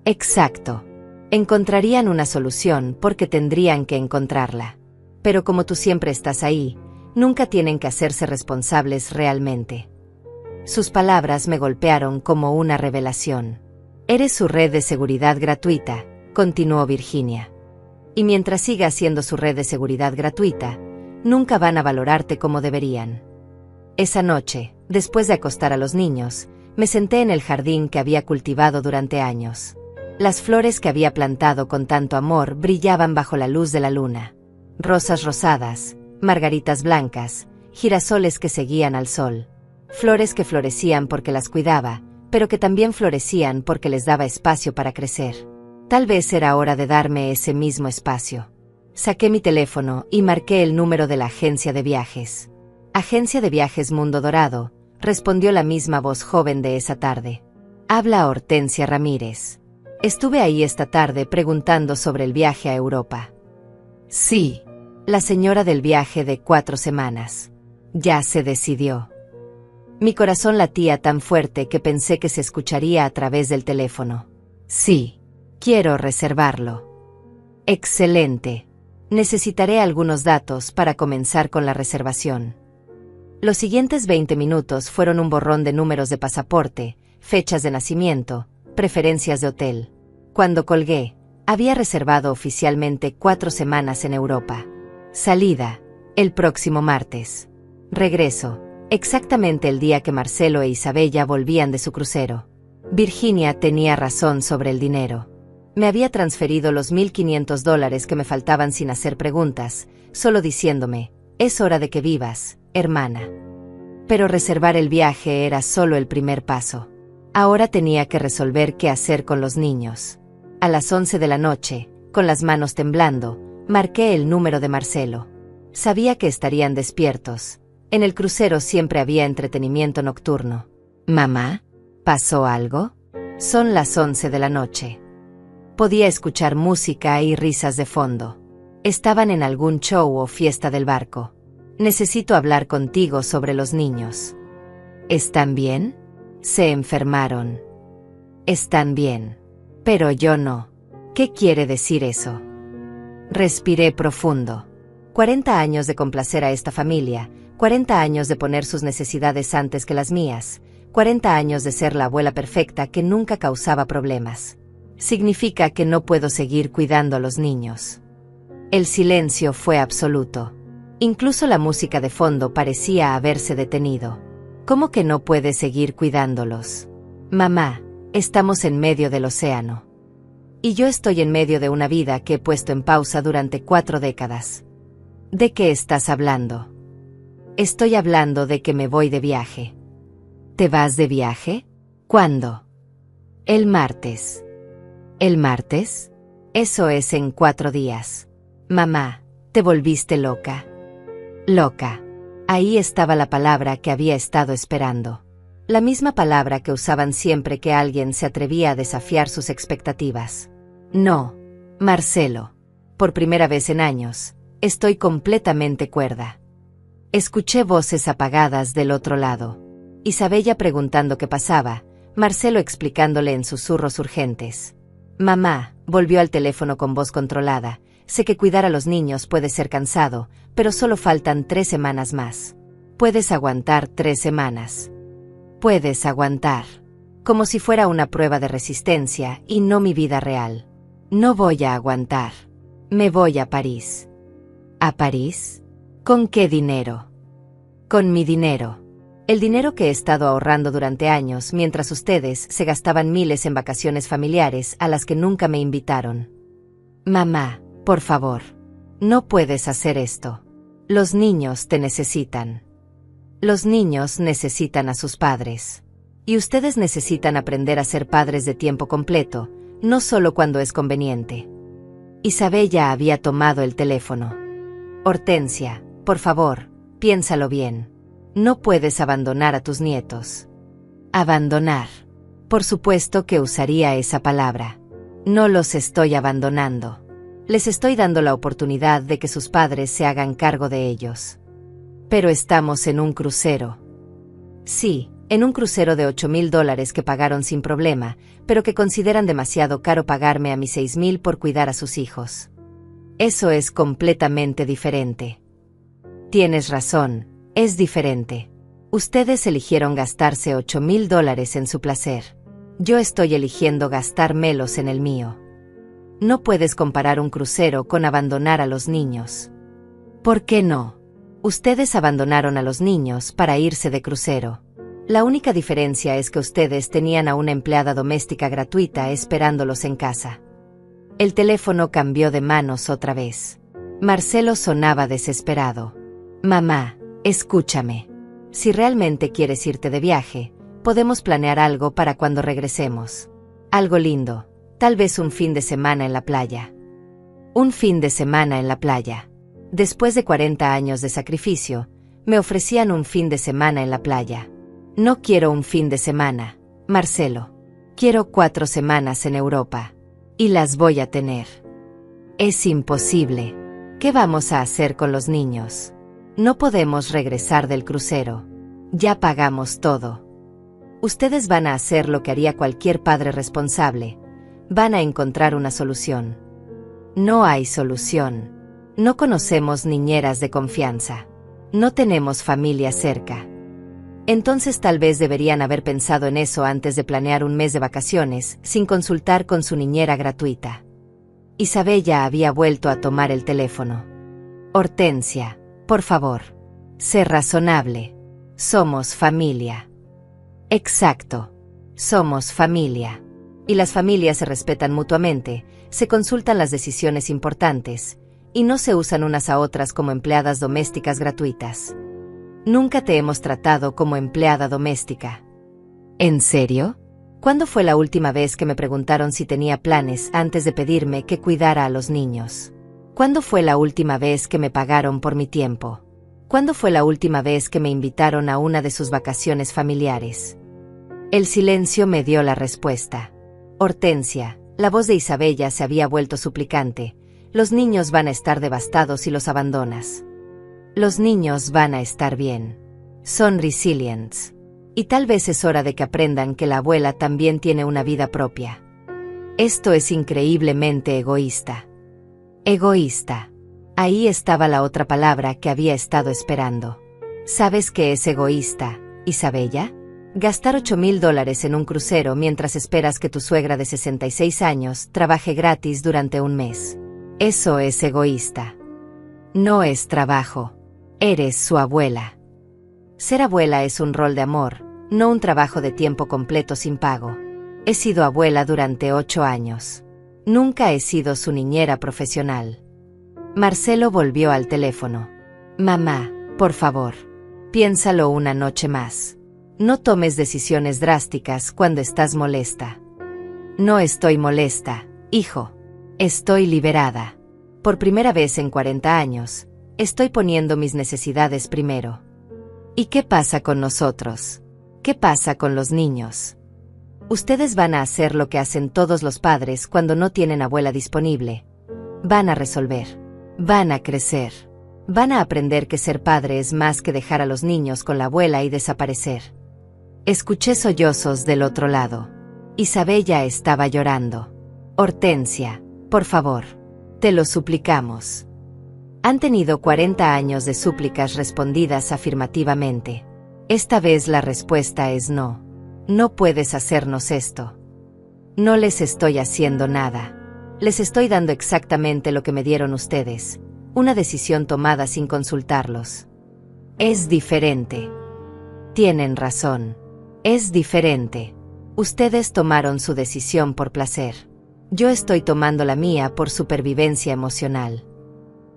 Exacto. Encontrarían una solución porque tendrían que encontrarla. Pero como tú siempre estás ahí, nunca tienen que hacerse responsables realmente. Sus palabras me golpearon como una revelación. Eres su red de seguridad gratuita, continuó Virginia. Y mientras siga siendo su red de seguridad gratuita, nunca van a valorarte como deberían. Esa noche, después de acostar a los niños, me senté en el jardín que había cultivado durante años. Las flores que había plantado con tanto amor brillaban bajo la luz de la luna. Rosas rosadas, margaritas blancas, girasoles que seguían al sol. Flores que florecían porque las cuidaba, pero que también florecían porque les daba espacio para crecer. Tal vez era hora de darme ese mismo espacio. Saqué mi teléfono y marqué el número de la agencia de viajes. Agencia de Viajes Mundo Dorado, respondió la misma voz joven de esa tarde. Habla Hortensia Ramírez. Estuve ahí esta tarde preguntando sobre el viaje a Europa. Sí. La señora del viaje de 4 semanas. Ya se decidió. Mi corazón latía tan fuerte que pensé que se escucharía a través del teléfono. Sí. Quiero reservarlo. Excelente. Necesitaré algunos datos para comenzar con la reservación. Los siguientes 20 minutos fueron un borrón de números de pasaporte, fechas de nacimiento, preferencias de hotel. Cuando colgué, había reservado oficialmente 4 semanas en Europa. Salida, el próximo martes. Regreso, exactamente el día que Marcelo e Isabella volvían de su crucero. Virginia tenía razón sobre el dinero. Me había transferido los $1,500 que me faltaban sin hacer preguntas, solo diciéndome, es hora de que vivas, hermana. Pero reservar el viaje era solo el primer paso. Ahora tenía que resolver qué hacer con los niños. A las 11 de la noche, con las manos temblando, marqué el número de Marcelo. Sabía que estarían despiertos. En el crucero siempre había entretenimiento nocturno. ¿Mamá? ¿Pasó algo? Son las 11 de la noche. Podía escuchar música y risas de fondo. Estaban en algún show o fiesta del barco. Necesito hablar contigo sobre los niños. ¿Están bien? Se enfermaron. Están bien. Pero yo no. ¿Qué quiere decir eso? Respiré profundo. 40 años de complacer a esta familia, 40 años de poner sus necesidades antes que las mías, 40 años de ser la abuela perfecta que nunca causaba problemas. Significa que no puedo seguir cuidando a los niños. El silencio fue absoluto. Incluso la música de fondo parecía haberse detenido. ¿Cómo que no puedes seguir cuidándolos? Mamá, estamos en medio del océano. Y yo estoy en medio de una vida que he puesto en pausa durante 4 décadas. ¿De qué estás hablando? Estoy hablando de que me voy de viaje. ¿Te vas de viaje? ¿Cuándo? El martes. ¿El martes? Eso es en 4 días. Mamá, ¿te volviste loca? Loca. Ahí estaba la palabra que había estado esperando. La misma palabra que usaban siempre que alguien se atrevía a desafiar sus expectativas. No, Marcelo. por primera vez en años, estoy completamente cuerda. Escuché voces apagadas del otro lado. Isabella preguntando qué pasaba, Marcelo explicándole en susurros urgentes. Mamá, volvió al teléfono con voz controlada. Sé que cuidar a los niños puede ser cansado, pero solo faltan 3 semanas más. Puedes aguantar 3 semanas. Puedes aguantar. Como si fuera una prueba de resistencia y no mi vida real. No voy a aguantar. Me voy a París. ¿A París? ¿Con qué dinero? Con mi dinero. El dinero que he estado ahorrando durante años mientras ustedes se gastaban miles en vacaciones familiares a las que nunca me invitaron. Mamá, por favor. No puedes hacer esto. Los niños te necesitan. Los niños necesitan a sus padres. Y ustedes necesitan aprender a ser padres de tiempo completo, no solo cuando es conveniente. Isabella había tomado el teléfono. Hortensia, por favor, piénsalo bien. No puedes abandonar a tus nietos. Abandonar. Por supuesto que usaría esa palabra. No los estoy abandonando. Les estoy dando la oportunidad de que sus padres se hagan cargo de ellos. Pero estamos en un crucero. Sí, en un crucero de $8,000 que pagaron sin problema, pero que consideran demasiado caro pagarme a mis 6,000 por cuidar a sus hijos. Eso es completamente diferente. Tienes razón, es diferente. Ustedes eligieron gastarse $8,000 en su placer. Yo estoy eligiendo gastármelos en el mío. No puedes comparar un crucero con abandonar a los niños. ¿Por qué no? Ustedes abandonaron a los niños para irse de crucero. La única diferencia es que ustedes tenían a una empleada doméstica gratuita esperándolos en casa. El teléfono cambió de manos otra vez. Marcelo sonaba desesperado. Mamá, escúchame. Si realmente quieres irte de viaje, podemos planear algo para cuando regresemos. Algo lindo, tal vez un fin de semana en la playa. Un fin de semana en la playa. Después de 40 años de sacrificio, me ofrecían un fin de semana en la playa. No quiero un fin de semana, Marcelo. Quiero 4 semanas en Europa. Y las voy a tener. Es imposible. ¿Qué vamos a hacer con los niños? No podemos regresar del crucero. Ya pagamos todo. Ustedes van a hacer lo que haría cualquier padre responsable. Van a encontrar una solución. No hay solución. No conocemos niñeras de confianza. No tenemos familia cerca. Entonces tal vez deberían haber pensado en eso antes de planear un mes de vacaciones, sin consultar con su niñera gratuita. Isabella había vuelto a tomar el teléfono. Hortensia, por favor. Sé razonable. Somos familia. Exacto. Somos familia. Y las familias se respetan mutuamente, se consultan las decisiones importantes, y no se usan unas a otras como empleadas domésticas gratuitas. Nunca te hemos tratado como empleada doméstica. ¿En serio? ¿Cuándo fue la última vez que me preguntaron si tenía planes antes de pedirme que cuidara a los niños? ¿Cuándo fue la última vez que me pagaron por mi tiempo? ¿Cuándo fue la última vez que me invitaron a una de sus vacaciones familiares? El silencio me dio la respuesta. Hortensia, la voz de Isabella se había vuelto suplicante. Los niños van a estar devastados si los abandonas. Los niños van a estar bien. Son resilients. Y tal vez es hora de que aprendan que la abuela también tiene una vida propia. Esto es increíblemente egoísta. Egoísta. Ahí estaba la otra palabra que había estado esperando. ¿Sabes qué es egoísta, Isabella? Gastar $8,000 en un crucero mientras esperas que tu suegra de 66 años trabaje gratis durante un mes. Eso es egoísta. No es trabajo. Eres su abuela. Ser abuela es un rol de amor, no un trabajo de tiempo completo sin pago. He sido abuela durante 8 años. Nunca he sido su niñera profesional. Marcelo volvió al teléfono. Mamá, por favor, piénsalo una noche más. No tomes decisiones drásticas cuando estás molesta. No estoy molesta, hijo. Estoy liberada. Por primera vez en 40 años, estoy poniendo mis necesidades primero. ¿Y qué pasa con nosotros? ¿Qué pasa con los niños? Ustedes van a hacer lo que hacen todos los padres cuando no tienen abuela disponible. Van a resolver. Van a crecer. Van a aprender que ser padre es más que dejar a los niños con la abuela y desaparecer. Escuché sollozos del otro lado. Isabella estaba llorando. Hortensia, por favor. Te lo suplicamos. Han tenido 40 años de súplicas respondidas afirmativamente. Esta vez la respuesta es no. No puedes hacernos esto. No les estoy haciendo nada. Les estoy dando exactamente lo que me dieron ustedes. Una decisión tomada sin consultarlos. Es diferente. Tienen razón. Es diferente. Ustedes tomaron su decisión por placer. Yo estoy tomando la mía por supervivencia emocional.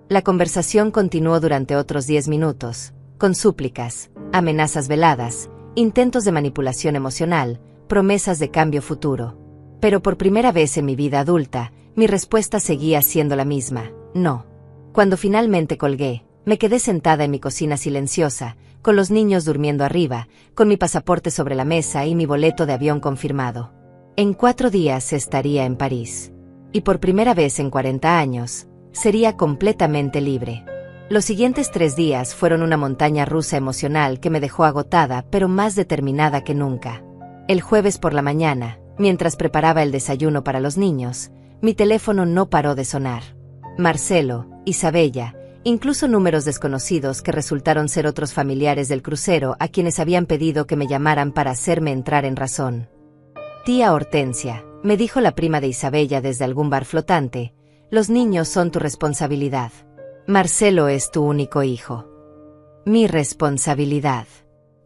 La conversación continuó durante otros 10 minutos, con súplicas, amenazas veladas, intentos de manipulación emocional, promesas de cambio futuro. Pero por primera vez en mi vida adulta, mi respuesta seguía siendo la misma, no. Cuando finalmente colgué, me quedé sentada en mi cocina silenciosa, con los niños durmiendo arriba, con mi pasaporte sobre la mesa y mi boleto de avión confirmado. En 4 días estaría en París. Y por primera vez en 40 años, sería completamente libre. Los siguientes 3 días fueron una montaña rusa emocional que me dejó agotada pero más determinada que nunca. El jueves por la mañana, mientras preparaba el desayuno para los niños, mi teléfono no paró de sonar. Marcelo, Isabella, incluso números desconocidos que resultaron ser otros familiares del crucero a quienes habían pedido que me llamaran para hacerme entrar en razón. Tía Hortensia, me dijo la prima de Isabella desde algún bar flotante, los niños son tu responsabilidad. Marcelo es tu único hijo. Mi responsabilidad.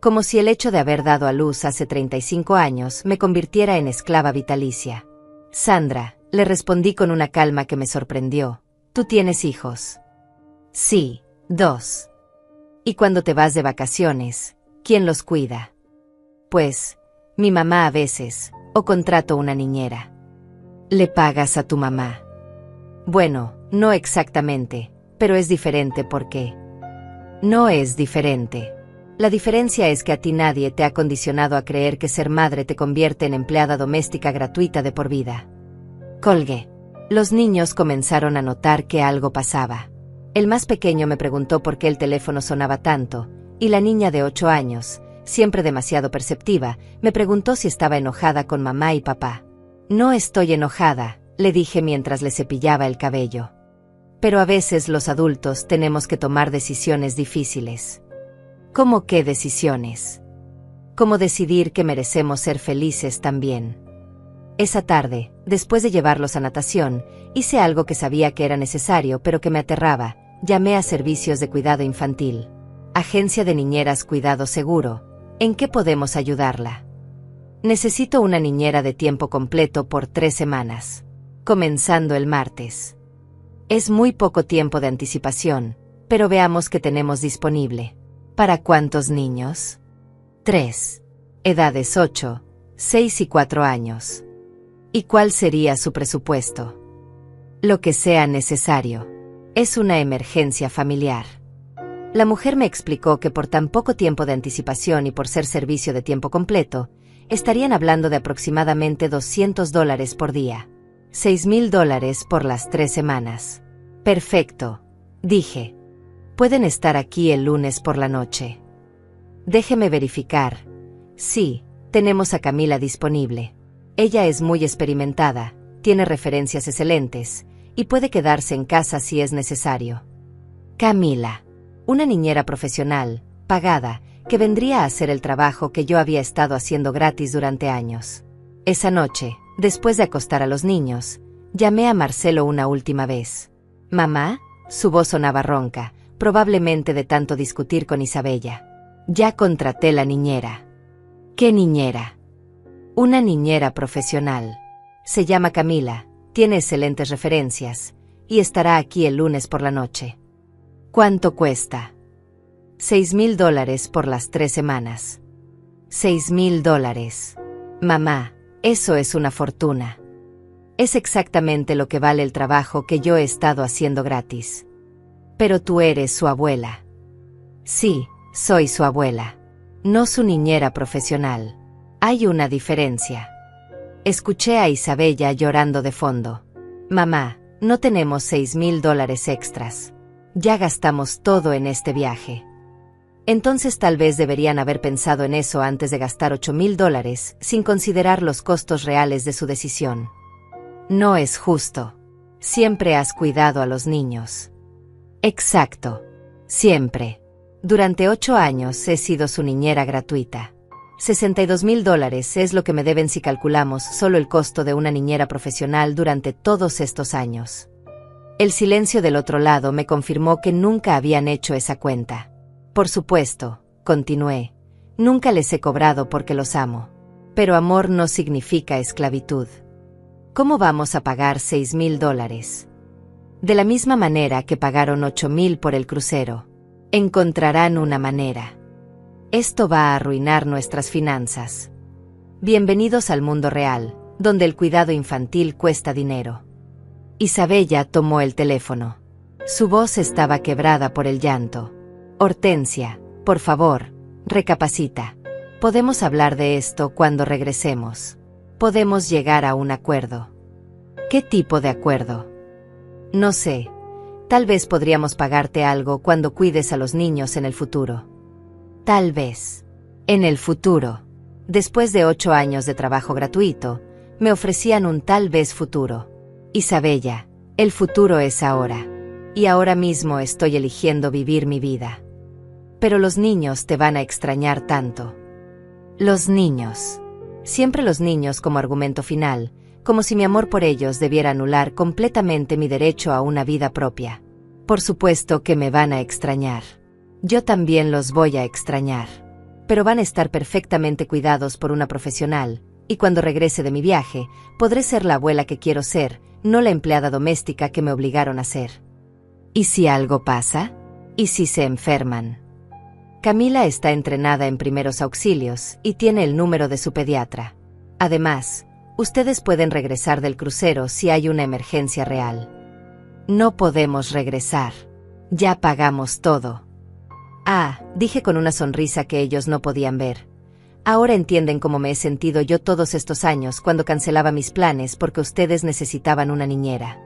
Como si el hecho de haber dado a luz hace 35 años me convirtiera en esclava vitalicia. Sandra, le respondí con una calma que me sorprendió. ¿Tú tienes hijos? Sí, 2. ¿Y cuando te vas de vacaciones, quién los cuida? Pues, mi mamá a veces, o contrato una niñera. ¿Le pagas a tu mamá? Bueno, no exactamente, pero es diferente porque... No es diferente. La diferencia es que a ti nadie te ha condicionado a creer que ser madre te convierte en empleada doméstica gratuita de por vida. Colgué. Los niños comenzaron a notar que algo pasaba. El más pequeño me preguntó por qué el teléfono sonaba tanto, y la niña de 8 años, siempre demasiado perceptiva, me preguntó si estaba enojada con mamá y papá. No estoy enojada, le dije mientras le cepillaba el cabello. Pero a veces los adultos tenemos que tomar decisiones difíciles. ¿Cómo qué decisiones? Como decidir que merecemos ser felices también. Esa tarde, después de llevarlos a natación, hice algo que sabía que era necesario pero que me aterraba. Llamé a Servicios de Cuidado Infantil. Agencia de Niñeras Cuidado Seguro. ¿En qué podemos ayudarla? Necesito una niñera de tiempo completo por 3 semanas. Comenzando el martes. Es muy poco tiempo de anticipación, pero veamos qué tenemos disponible. ¿Para cuántos niños? 3. Edades 8, 6 y 4 años. ¿Y cuál sería su presupuesto? Lo que sea necesario. Es una emergencia familiar. La mujer me explicó que por tan poco tiempo de anticipación y por ser servicio de tiempo completo, estarían hablando de aproximadamente $200 por día. $6,000 por las 3 semanas. Perfecto, dije. Pueden estar aquí el lunes por la noche. Déjeme verificar. Sí, tenemos a Camila disponible. Ella es muy experimentada, tiene referencias excelentes, y puede quedarse en casa si es necesario. Camila, una niñera profesional, pagada, que vendría a hacer el trabajo que yo había estado haciendo gratis durante años. Esa noche, después de acostar a los niños, llamé a Marcelo una última vez. ¿Mamá? Su voz sonaba ronca, probablemente de tanto discutir con Isabella. Ya contraté la niñera. ¿Qué niñera? Una niñera profesional. Se llama Camila, tiene excelentes referencias, y estará aquí el lunes por la noche. ¿Cuánto cuesta? $6,000 por las 3 semanas. $6,000. Mamá, eso es una fortuna. Es exactamente lo que vale el trabajo que yo he estado haciendo gratis. Pero tú eres su abuela. Sí, soy su abuela. No su niñera profesional. Hay una diferencia. Escuché a Isabella llorando de fondo. Mamá, No tenemos $6,000 extras. Ya gastamos todo en este viaje. Entonces tal vez deberían haber pensado en eso antes de gastar $8,000 sin considerar los costos reales de su decisión. No es justo. Siempre has cuidado a los niños. Exacto. Siempre. Durante 8 años he sido su niñera gratuita. $62,000 es lo que me deben si calculamos solo el costo de una niñera profesional durante todos estos años. El silencio del otro lado me confirmó que nunca habían hecho esa cuenta. Por supuesto, continué, nunca les he cobrado porque los amo. Pero amor no significa esclavitud. ¿Cómo vamos a pagar $6,000? De la misma manera que pagaron $8,000 por el crucero. Encontrarán una manera. Esto va a arruinar nuestras finanzas. Bienvenidos al mundo real, donde el cuidado infantil cuesta dinero. Isabella tomó el teléfono. Su voz estaba quebrada por el llanto. Hortensia, por favor, recapacita. Podemos hablar de esto cuando regresemos. Podemos llegar a un acuerdo. ¿Qué tipo de acuerdo? No sé. Tal vez podríamos pagarte algo cuando cuides a los niños en el futuro. Tal vez. En el futuro. Después de 8 años de trabajo gratuito, me ofrecían un tal vez futuro. Isabella, el futuro es ahora. Y ahora mismo estoy eligiendo vivir mi vida. Pero los niños te van a extrañar tanto. Los niños. Siempre los niños como argumento final, como si mi amor por ellos debiera anular completamente mi derecho a una vida propia. Por supuesto que me van a extrañar. Yo también los voy a extrañar. Pero van a estar perfectamente cuidados por una profesional, y cuando regrese de mi viaje, podré ser la abuela que quiero ser, no la empleada doméstica que me obligaron a ser. ¿Y si algo pasa? ¿Y si se enferman? Camila está entrenada en primeros auxilios y tiene el número de su pediatra. Además, ustedes pueden regresar del crucero si hay una emergencia real. No podemos regresar. Ya pagamos todo. Ah, dije con una sonrisa que ellos no podían ver. Ahora entienden cómo me he sentido yo todos estos años cuando cancelaba mis planes porque ustedes necesitaban una niñera.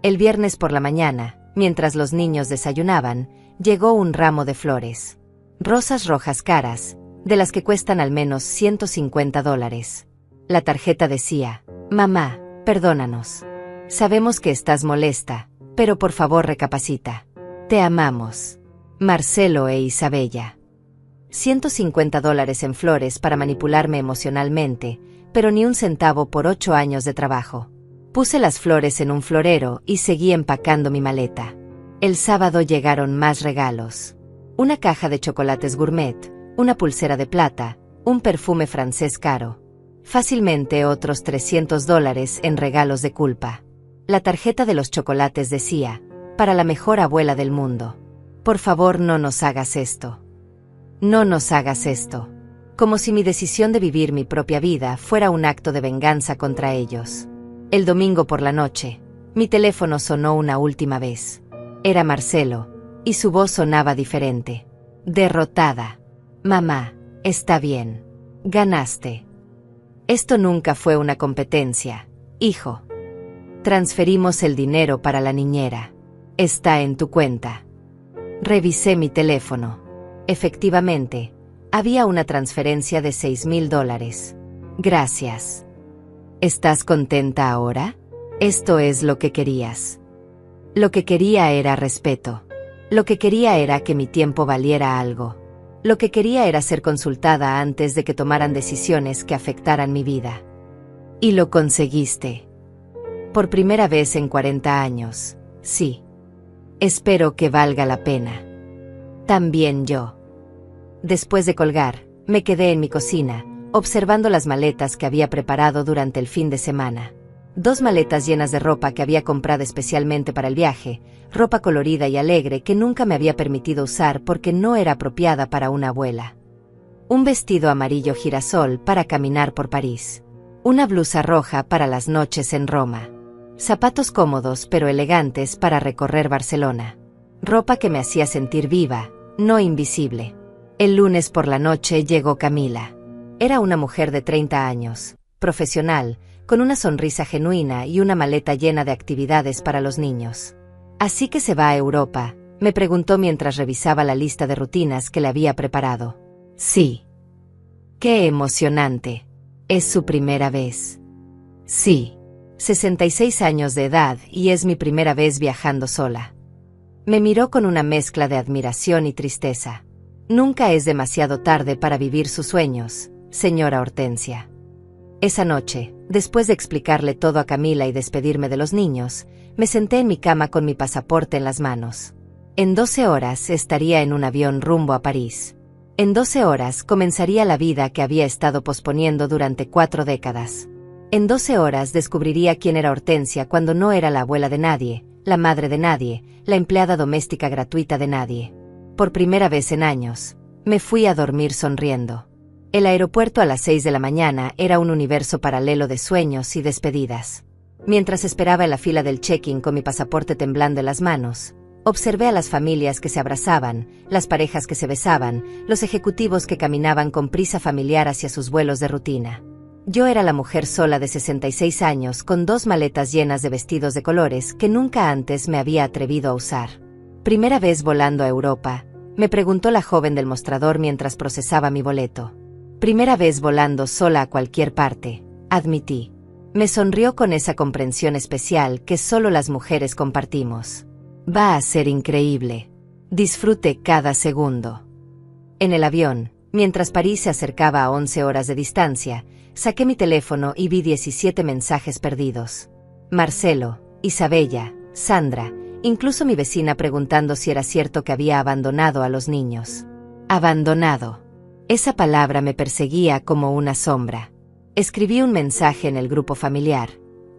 El viernes por la mañana, mientras los niños desayunaban, llegó un ramo de flores. Rosas rojas caras, de las que cuestan al menos $150. La tarjeta decía, «Mamá, perdónanos. Sabemos que estás molesta, pero por favor recapacita. Te amamos. Marcelo e Isabella». $150 en flores para manipularme emocionalmente, pero ni un centavo por 8 años de trabajo. Puse las flores en un florero y seguí empacando mi maleta. El sábado llegaron más regalos. Una caja de chocolates gourmet, una pulsera de plata, un perfume francés caro. Fácilmente otros $300 en regalos de culpa. La tarjeta de los chocolates decía, «Para la mejor abuela del mundo. Por favor no nos hagas esto. No nos hagas esto». Como si mi decisión de vivir mi propia vida fuera un acto de venganza contra ellos. El domingo por la noche, mi teléfono sonó una última vez. Era Marcelo, y su voz sonaba diferente. Derrotada. «Mamá, está bien. Ganaste. Esto nunca fue una competencia, hijo. Transferimos el dinero para la niñera. Está en tu cuenta». Revisé mi teléfono. Efectivamente, había una transferencia de $6,000. Gracias. ¿Estás contenta ahora? Esto es lo que querías. Lo que quería era respeto. Lo que quería era que mi tiempo valiera algo. Lo que quería era ser consultada antes de que tomaran decisiones que afectaran mi vida. Y lo conseguiste. Por primera vez en 40 años, sí. Espero que valga la pena. También yo. Después de colgar, me quedé en mi cocina, observando las maletas que había preparado durante el fin de semana. 2 maletas llenas de ropa que había comprado especialmente para el viaje, ropa colorida y alegre que nunca me había permitido usar porque no era apropiada para una abuela. Un vestido amarillo girasol para caminar por París. Una blusa roja para las noches en Roma. Zapatos cómodos pero elegantes para recorrer Barcelona. Ropa que me hacía sentir viva, no invisible. El lunes por la noche llegó Camila. Era una mujer de 30 años, profesional, con una sonrisa genuina y una maleta llena de actividades para los niños. «¿Así que se va a Europa?», me preguntó mientras revisaba la lista de rutinas que le había preparado. «Sí». «Qué emocionante. ¿Es su primera vez?» «Sí. 66 años de edad y es mi primera vez viajando sola». Me miró con una mezcla de admiración y tristeza. «Nunca es demasiado tarde para vivir sus sueños, señora Hortensia». Esa noche, después de explicarle todo a Camila y despedirme de los niños, me senté en mi cama con mi pasaporte en las manos. En 12 horas estaría en un avión rumbo a París. En 12 horas comenzaría la vida que había estado posponiendo durante 4 décadas. En 12 horas descubriría quién era Hortensia cuando no era la abuela de nadie, la madre de nadie, la empleada doméstica gratuita de nadie. Por primera vez en años, me fui a dormir sonriendo. El aeropuerto a las 6 de la mañana era un universo paralelo de sueños y despedidas. Mientras esperaba en la fila del check-in con mi pasaporte temblando en las manos, observé a las familias que se abrazaban, las parejas que se besaban, los ejecutivos que caminaban con prisa familiar hacia sus vuelos de rutina. Yo era la mujer sola de 66 años con 2 maletas llenas de vestidos de colores que nunca antes me había atrevido a usar. «¿Primera vez volando a Europa?», me preguntó la joven del mostrador mientras procesaba mi boleto. «Primera vez volando sola a cualquier parte», admití. Me sonrió con esa comprensión especial que solo las mujeres compartimos. «Va a ser increíble. Disfrute cada segundo». En el avión, mientras París se acercaba a 11 horas de distancia, saqué mi teléfono y vi 17 mensajes perdidos. Marcelo, Isabella, Sandra, incluso mi vecina preguntando si era cierto que había abandonado a los niños. Abandonado. Esa palabra me perseguía como una sombra. Escribí un mensaje en el grupo familiar.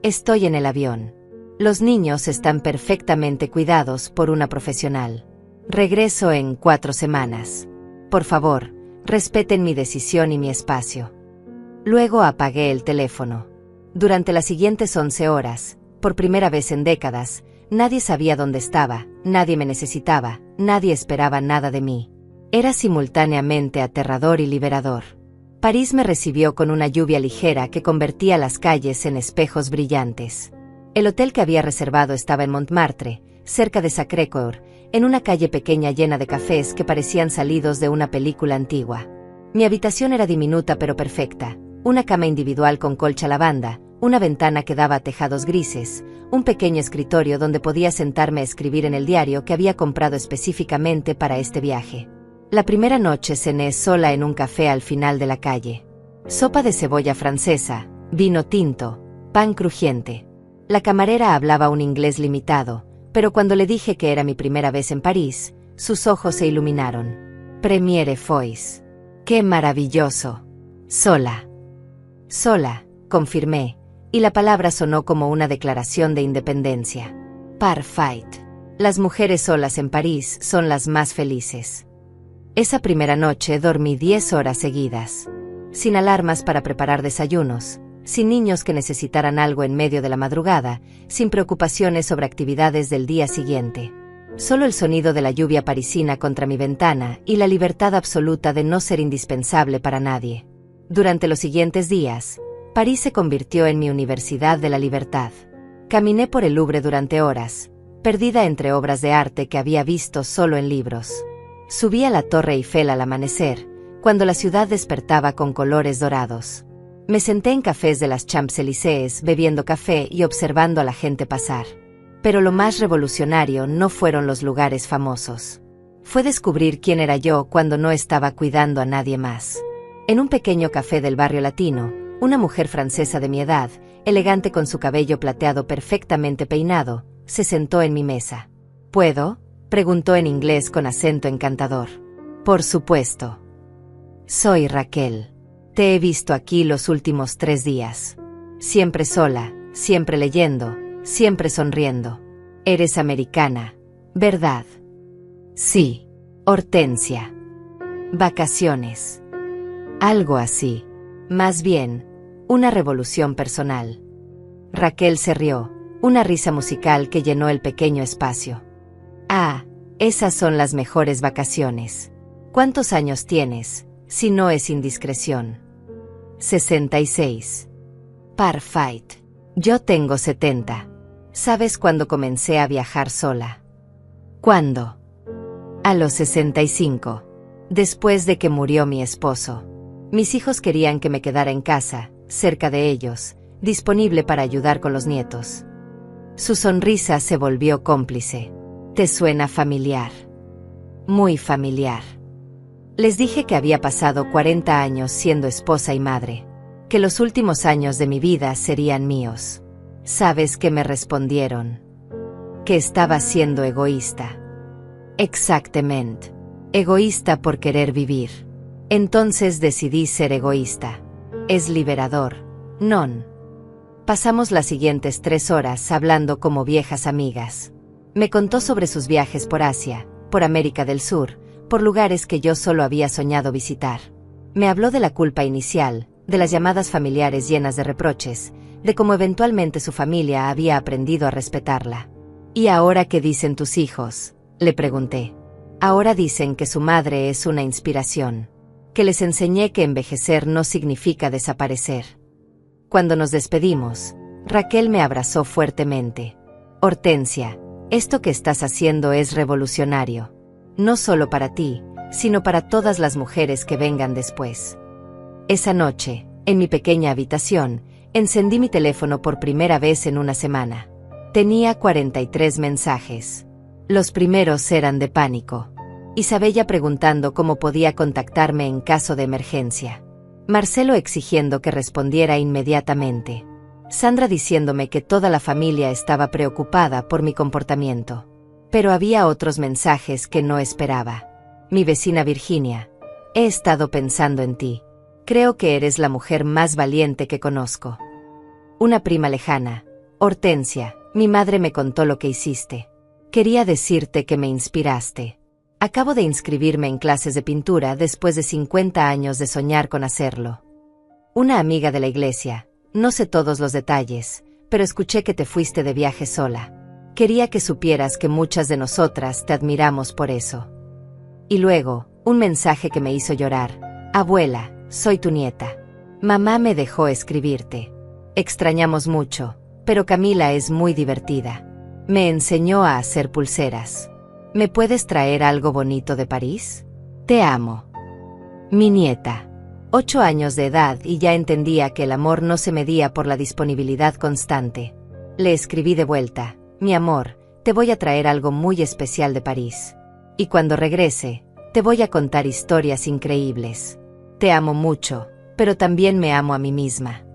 «Estoy en el avión. Los niños están perfectamente cuidados por una profesional. Regreso en 4 semanas. Por favor, respeten mi decisión y mi espacio». Luego apagué el teléfono. Durante las siguientes 11 horas, por primera vez en décadas, nadie sabía dónde estaba, nadie me necesitaba, nadie esperaba nada de mí. Era simultáneamente aterrador y liberador. París me recibió con una lluvia ligera que convertía las calles en espejos brillantes. El hotel que había reservado estaba en Montmartre, cerca de Sacré-Cœur, en una calle pequeña llena de cafés que parecían salidos de una película antigua. Mi habitación era diminuta pero perfecta, una cama individual con colcha lavanda, una ventana que daba a tejados grises, un pequeño escritorio donde podía sentarme a escribir en el diario que había comprado específicamente para este viaje. La primera noche cené sola en un café al final de la calle. Sopa de cebolla francesa, vino tinto, pan crujiente. La camarera hablaba un inglés limitado, pero cuando le dije que era mi primera vez en París, sus ojos se iluminaron. «Premiere fois. ¡Qué maravilloso! Sola». «Sola», confirmé, y la palabra sonó como una declaración de independencia. «Parfait. Las mujeres solas en París son las más felices». Esa primera noche dormí 10 horas seguidas. Sin alarmas para preparar desayunos, sin niños que necesitaran algo en medio de la madrugada, sin preocupaciones sobre actividades del día siguiente. Solo el sonido de la lluvia parisina contra mi ventana y la libertad absoluta de no ser indispensable para nadie. Durante los siguientes días, París se convirtió en mi universidad de la libertad. Caminé por el Louvre durante horas, perdida entre obras de arte que había visto solo en libros. Subí a la Torre Eiffel al amanecer, cuando la ciudad despertaba con colores dorados. Me senté en cafés de las Champs-Élysées bebiendo café y observando a la gente pasar. Pero lo más revolucionario no fueron los lugares famosos. Fue descubrir quién era yo cuando no estaba cuidando a nadie más. En un pequeño café del barrio latino, una mujer francesa de mi edad, elegante con su cabello plateado perfectamente peinado, se sentó en mi mesa. «¿Puedo?», preguntó en inglés con acento encantador. «Por supuesto. Soy Raquel. Te he visto aquí los últimos 3 días. Siempre sola, siempre leyendo, siempre sonriendo. Eres americana, ¿verdad?» «Sí, Hortensia. Vacaciones». «Algo así. Más bien, una revolución personal». Raquel se rió, una risa musical que llenó el pequeño espacio. «Ah, esas son las mejores vacaciones. ¿Cuántos años tienes, si no es indiscreción?» 66. Perfect. Yo tengo 70. ¿Sabes cuándo comencé a viajar sola? ¿Cuándo? A los 65. Después de que murió mi esposo. Mis hijos querían que me quedara en casa, cerca de ellos, disponible para ayudar con los nietos. Su sonrisa se volvió cómplice. ¿Te suena familiar? Muy familiar. Les dije que había pasado 40 años siendo esposa y madre, que los últimos años de mi vida serían míos. ¿Sabes qué me respondieron? Que estaba siendo egoísta. Exactamente. Egoísta por querer vivir. Entonces decidí ser egoísta. Es liberador, ¿non? Pasamos las siguientes 3 horas hablando como viejas amigas. Me contó sobre sus viajes por Asia, por América del Sur, por lugares que yo solo había soñado visitar. Me habló de la culpa inicial, de las llamadas familiares llenas de reproches, de cómo eventualmente su familia había aprendido a respetarla. ¿Y ahora qué dicen tus hijos?, le pregunté. Ahora dicen que su madre es una inspiración, que les enseñé que envejecer no significa desaparecer. Cuando nos despedimos, Raquel me abrazó fuertemente. Hortensia, esto que estás haciendo es revolucionario. No solo para ti, sino para todas las mujeres que vengan después. Esa noche, en mi pequeña habitación, encendí mi teléfono por primera vez en una semana. Tenía 43 mensajes. Los primeros eran de pánico. Isabella preguntando cómo podía contactarme en caso de emergencia. Marcelo exigiendo que respondiera inmediatamente. Sandra diciéndome que toda la familia estaba preocupada por mi comportamiento. Pero había otros mensajes que no esperaba. Mi vecina Virginia. He estado pensando en ti. Creo que eres la mujer más valiente que conozco. Una prima lejana. Hortensia, mi madre me contó lo que hiciste. Quería decirte que me inspiraste. Acabo de inscribirme en clases de pintura después de 50 años de soñar con hacerlo. Una amiga de la iglesia. No sé todos los detalles, pero escuché que te fuiste de viaje sola. Quería que supieras que muchas de nosotras te admiramos por eso. Y luego, un mensaje que me hizo llorar. Abuela, soy tu nieta. Mamá me dejó escribirte. Extrañamos mucho, pero Camila es muy divertida. Me enseñó a hacer pulseras. ¿Me puedes traer algo bonito de París? Te amo. Mi nieta. 8 años de edad y ya entendía que el amor no se medía por la disponibilidad constante. Le escribí de vuelta. Mi amor, te voy a traer algo muy especial de París. Y cuando regrese, te voy a contar historias increíbles. Te amo mucho, pero también me amo a mí misma.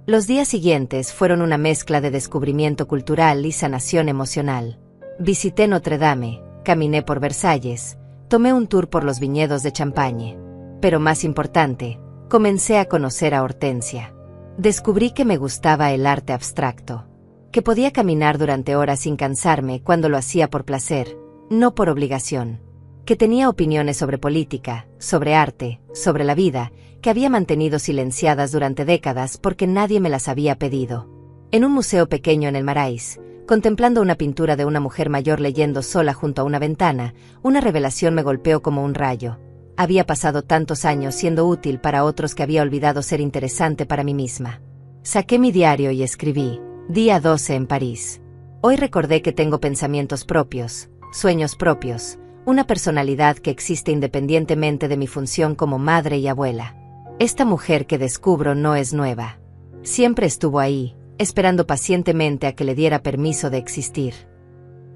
Los días siguientes fueron una mezcla de descubrimiento cultural y sanación emocional. Visité Notre Dame, caminé por Versalles, tomé un tour por los viñedos de Champagne. Pero más importante, comencé a conocer a Hortensia. Descubrí que me gustaba el arte abstracto, que podía caminar durante horas sin cansarme cuando lo hacía por placer, no por obligación, que tenía opiniones sobre política, sobre arte, sobre la vida, que había mantenido silenciadas durante décadas porque nadie me las había pedido. En un museo pequeño en el Marais, contemplando una pintura de una mujer mayor leyendo sola junto a una ventana, una revelación me golpeó como un rayo. Había pasado tantos años siendo útil para otros que había olvidado ser interesante para mí misma. Saqué mi diario y escribí, día 12 en París. Hoy recordé que tengo pensamientos propios, sueños propios, una personalidad que existe independientemente de mi función como madre y abuela. Esta mujer que descubro no es nueva. Siempre estuvo ahí, esperando pacientemente a que le diera permiso de existir.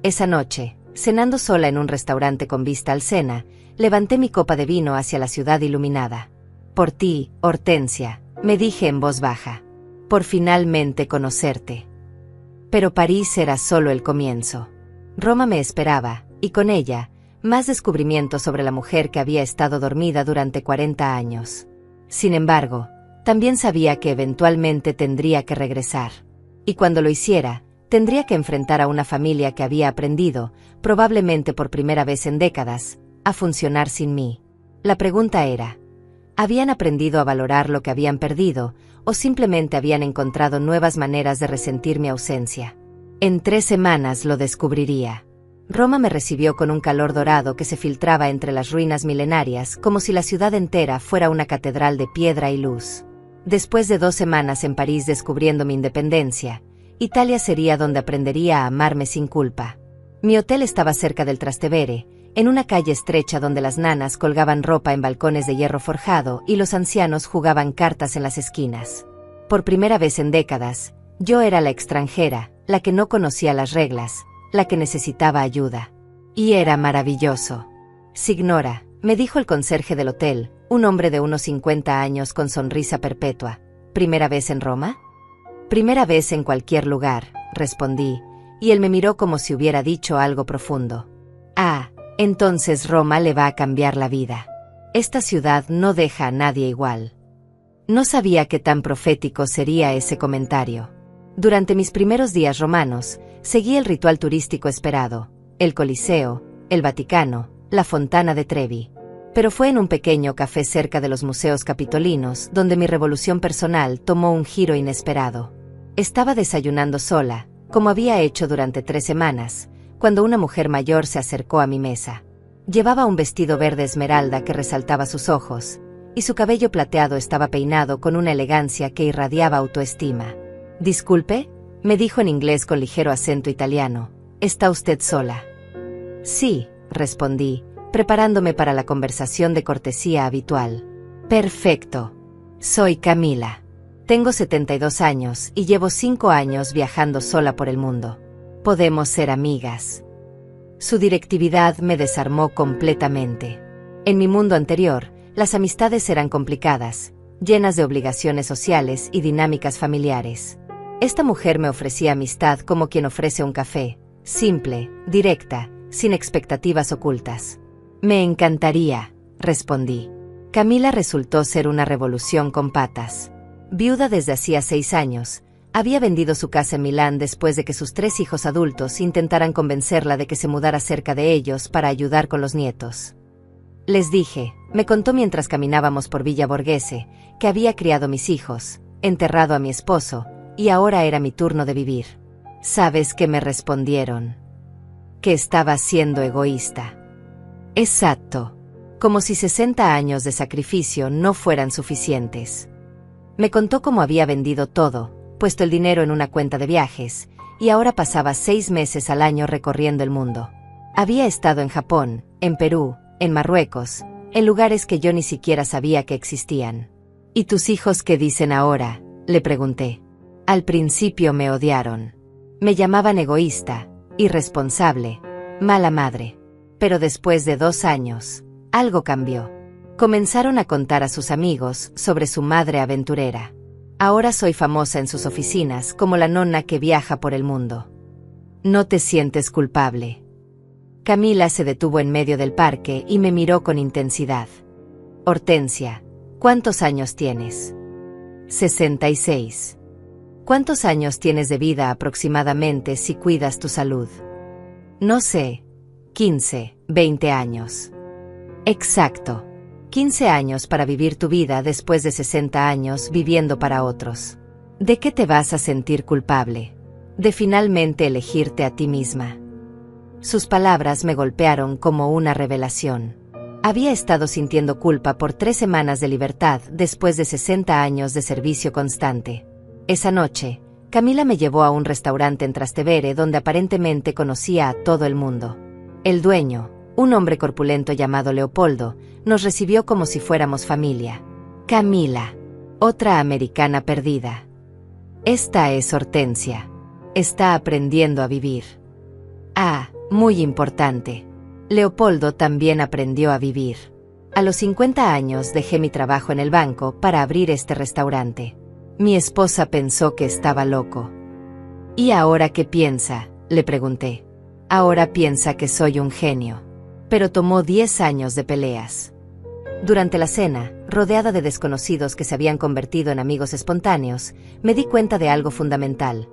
Esa noche, cenando sola en un restaurante con vista al Sena, levanté mi copa de vino hacia la ciudad iluminada. Por ti, Hortensia, me dije en voz baja. Por finalmente conocerte. Pero París era solo el comienzo. Roma me esperaba, y con ella, más descubrimientos sobre la mujer que había estado dormida durante 40 años. Sin embargo, también sabía que eventualmente tendría que regresar. Y cuando lo hiciera, tendría que enfrentar a una familia que había aprendido, probablemente por primera vez en décadas, a funcionar sin mí. La pregunta era, ¿habían aprendido a valorar lo que habían perdido, o simplemente habían encontrado nuevas maneras de resentir mi ausencia? En 3 semanas lo descubriría. Roma me recibió con un calor dorado que se filtraba entre las ruinas milenarias como si la ciudad entera fuera una catedral de piedra y luz. Después de 2 semanas en París descubriendo mi independencia, Italia sería donde aprendería a amarme sin culpa. Mi hotel estaba cerca del Trastevere, en una calle estrecha donde las nanas colgaban ropa en balcones de hierro forjado y los ancianos jugaban cartas en las esquinas. Por primera vez en décadas, yo era la extranjera, la que no conocía las reglas, la que necesitaba ayuda. Y era maravilloso. Signora, me dijo el conserje del hotel, un hombre de unos 50 años con sonrisa perpetua. ¿Primera vez en Roma? Primera vez en cualquier lugar, respondí, y él me miró como si hubiera dicho algo profundo. Ah, entonces Roma le va a cambiar la vida. Esta ciudad no deja a nadie igual. No sabía qué tan profético sería ese comentario. Durante mis primeros días romanos, seguí el ritual turístico esperado, el Coliseo, el Vaticano, la Fontana de Trevi. Pero fue en un pequeño café cerca de los museos capitolinos donde mi revolución personal tomó un giro inesperado. Estaba desayunando sola, como había hecho durante 3 semanas, cuando una mujer mayor se acercó a mi mesa. Llevaba un vestido verde esmeralda que resaltaba sus ojos, y su cabello plateado estaba peinado con una elegancia que irradiaba autoestima. «Disculpe», me dijo en inglés con ligero acento italiano, «¿está usted sola?» «Sí», respondí, preparándome para la conversación de cortesía habitual. «Perfecto. Soy Camila. Tengo 72 años y llevo 5 años viajando sola por el mundo. Podemos ser amigas». Su directividad me desarmó completamente. En mi mundo anterior, las amistades eran complicadas, llenas de obligaciones sociales y dinámicas familiares. Esta mujer me ofrecía amistad como quien ofrece un café, simple, directa, sin expectativas ocultas. «Me encantaría», respondí. Camila resultó ser una revolución con patas. Viuda desde hacía 6 años, había vendido su casa en Milán después de que sus 3 hijos adultos intentaran convencerla de que se mudara cerca de ellos para ayudar con los nietos. Les dije, me contó mientras caminábamos por Villa Borghese, que había criado mis hijos, enterrado a mi esposo, y ahora era mi turno de vivir. ¿Sabes qué me respondieron? Que estaba siendo egoísta. Exacto. Como si 60 años de sacrificio no fueran suficientes. Me contó cómo había vendido todo, puesto el dinero en una cuenta de viajes, y ahora pasaba 6 meses al año recorriendo el mundo. Había estado en Japón, en Perú, en Marruecos, en lugares que yo ni siquiera sabía que existían. ¿Y tus hijos qué dicen ahora?, le pregunté. Al principio me odiaron. Me llamaban egoísta, irresponsable, mala madre. Pero después de 2 años, algo cambió. Comenzaron a contar a sus amigos sobre su madre aventurera. Ahora soy famosa en sus oficinas como la nonna que viaja por el mundo. ¿No te sientes culpable? Camila se detuvo en medio del parque y me miró con intensidad. Hortensia, ¿cuántos años tienes? 66. ¿Cuántos años tienes de vida aproximadamente si cuidas tu salud? No sé. 15, 20 años. Exacto. 15 años para vivir tu vida después de 60 años viviendo para otros. ¿De qué te vas a sentir culpable? De finalmente elegirte a ti misma. Sus palabras me golpearon como una revelación. Había estado sintiendo culpa por 3 semanas de libertad después de 60 años de servicio constante. Esa noche, Camila me llevó a un restaurante en Trastevere donde aparentemente conocía a todo el mundo. El dueño, un hombre corpulento llamado Leopoldo, nos recibió como si fuéramos familia. Camila, otra americana perdida. Esta es Hortensia. Está aprendiendo a vivir. Ah, muy importante. Leopoldo también aprendió a vivir. A los 50 años dejé mi trabajo en el banco para abrir este restaurante. Mi esposa pensó que estaba loco. ¿Y ahora qué piensa?, le pregunté. Ahora piensa que soy un genio. Pero tomó 10 años de peleas. Durante la cena, rodeada de desconocidos que se habían convertido en amigos espontáneos, me di cuenta de algo fundamental.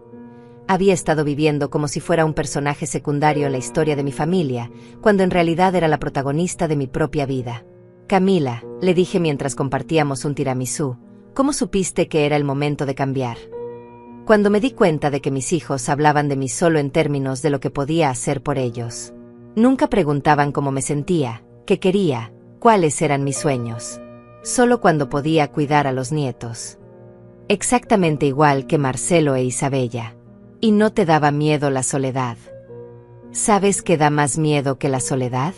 Había estado viviendo como si fuera un personaje secundario en la historia de mi familia, cuando en realidad era la protagonista de mi propia vida. Camila, le dije mientras compartíamos un tiramisú, ¿cómo supiste que era el momento de cambiar? Cuando me di cuenta de que mis hijos hablaban de mí solo en términos de lo que podía hacer por ellos. Nunca preguntaban cómo me sentía, qué quería, cuáles eran mis sueños. Solo cuando podía cuidar a los nietos. exactamente igual que Marcelo e Isabella. ¿Y no te daba miedo la soledad? ¿Sabes qué da más miedo que la soledad?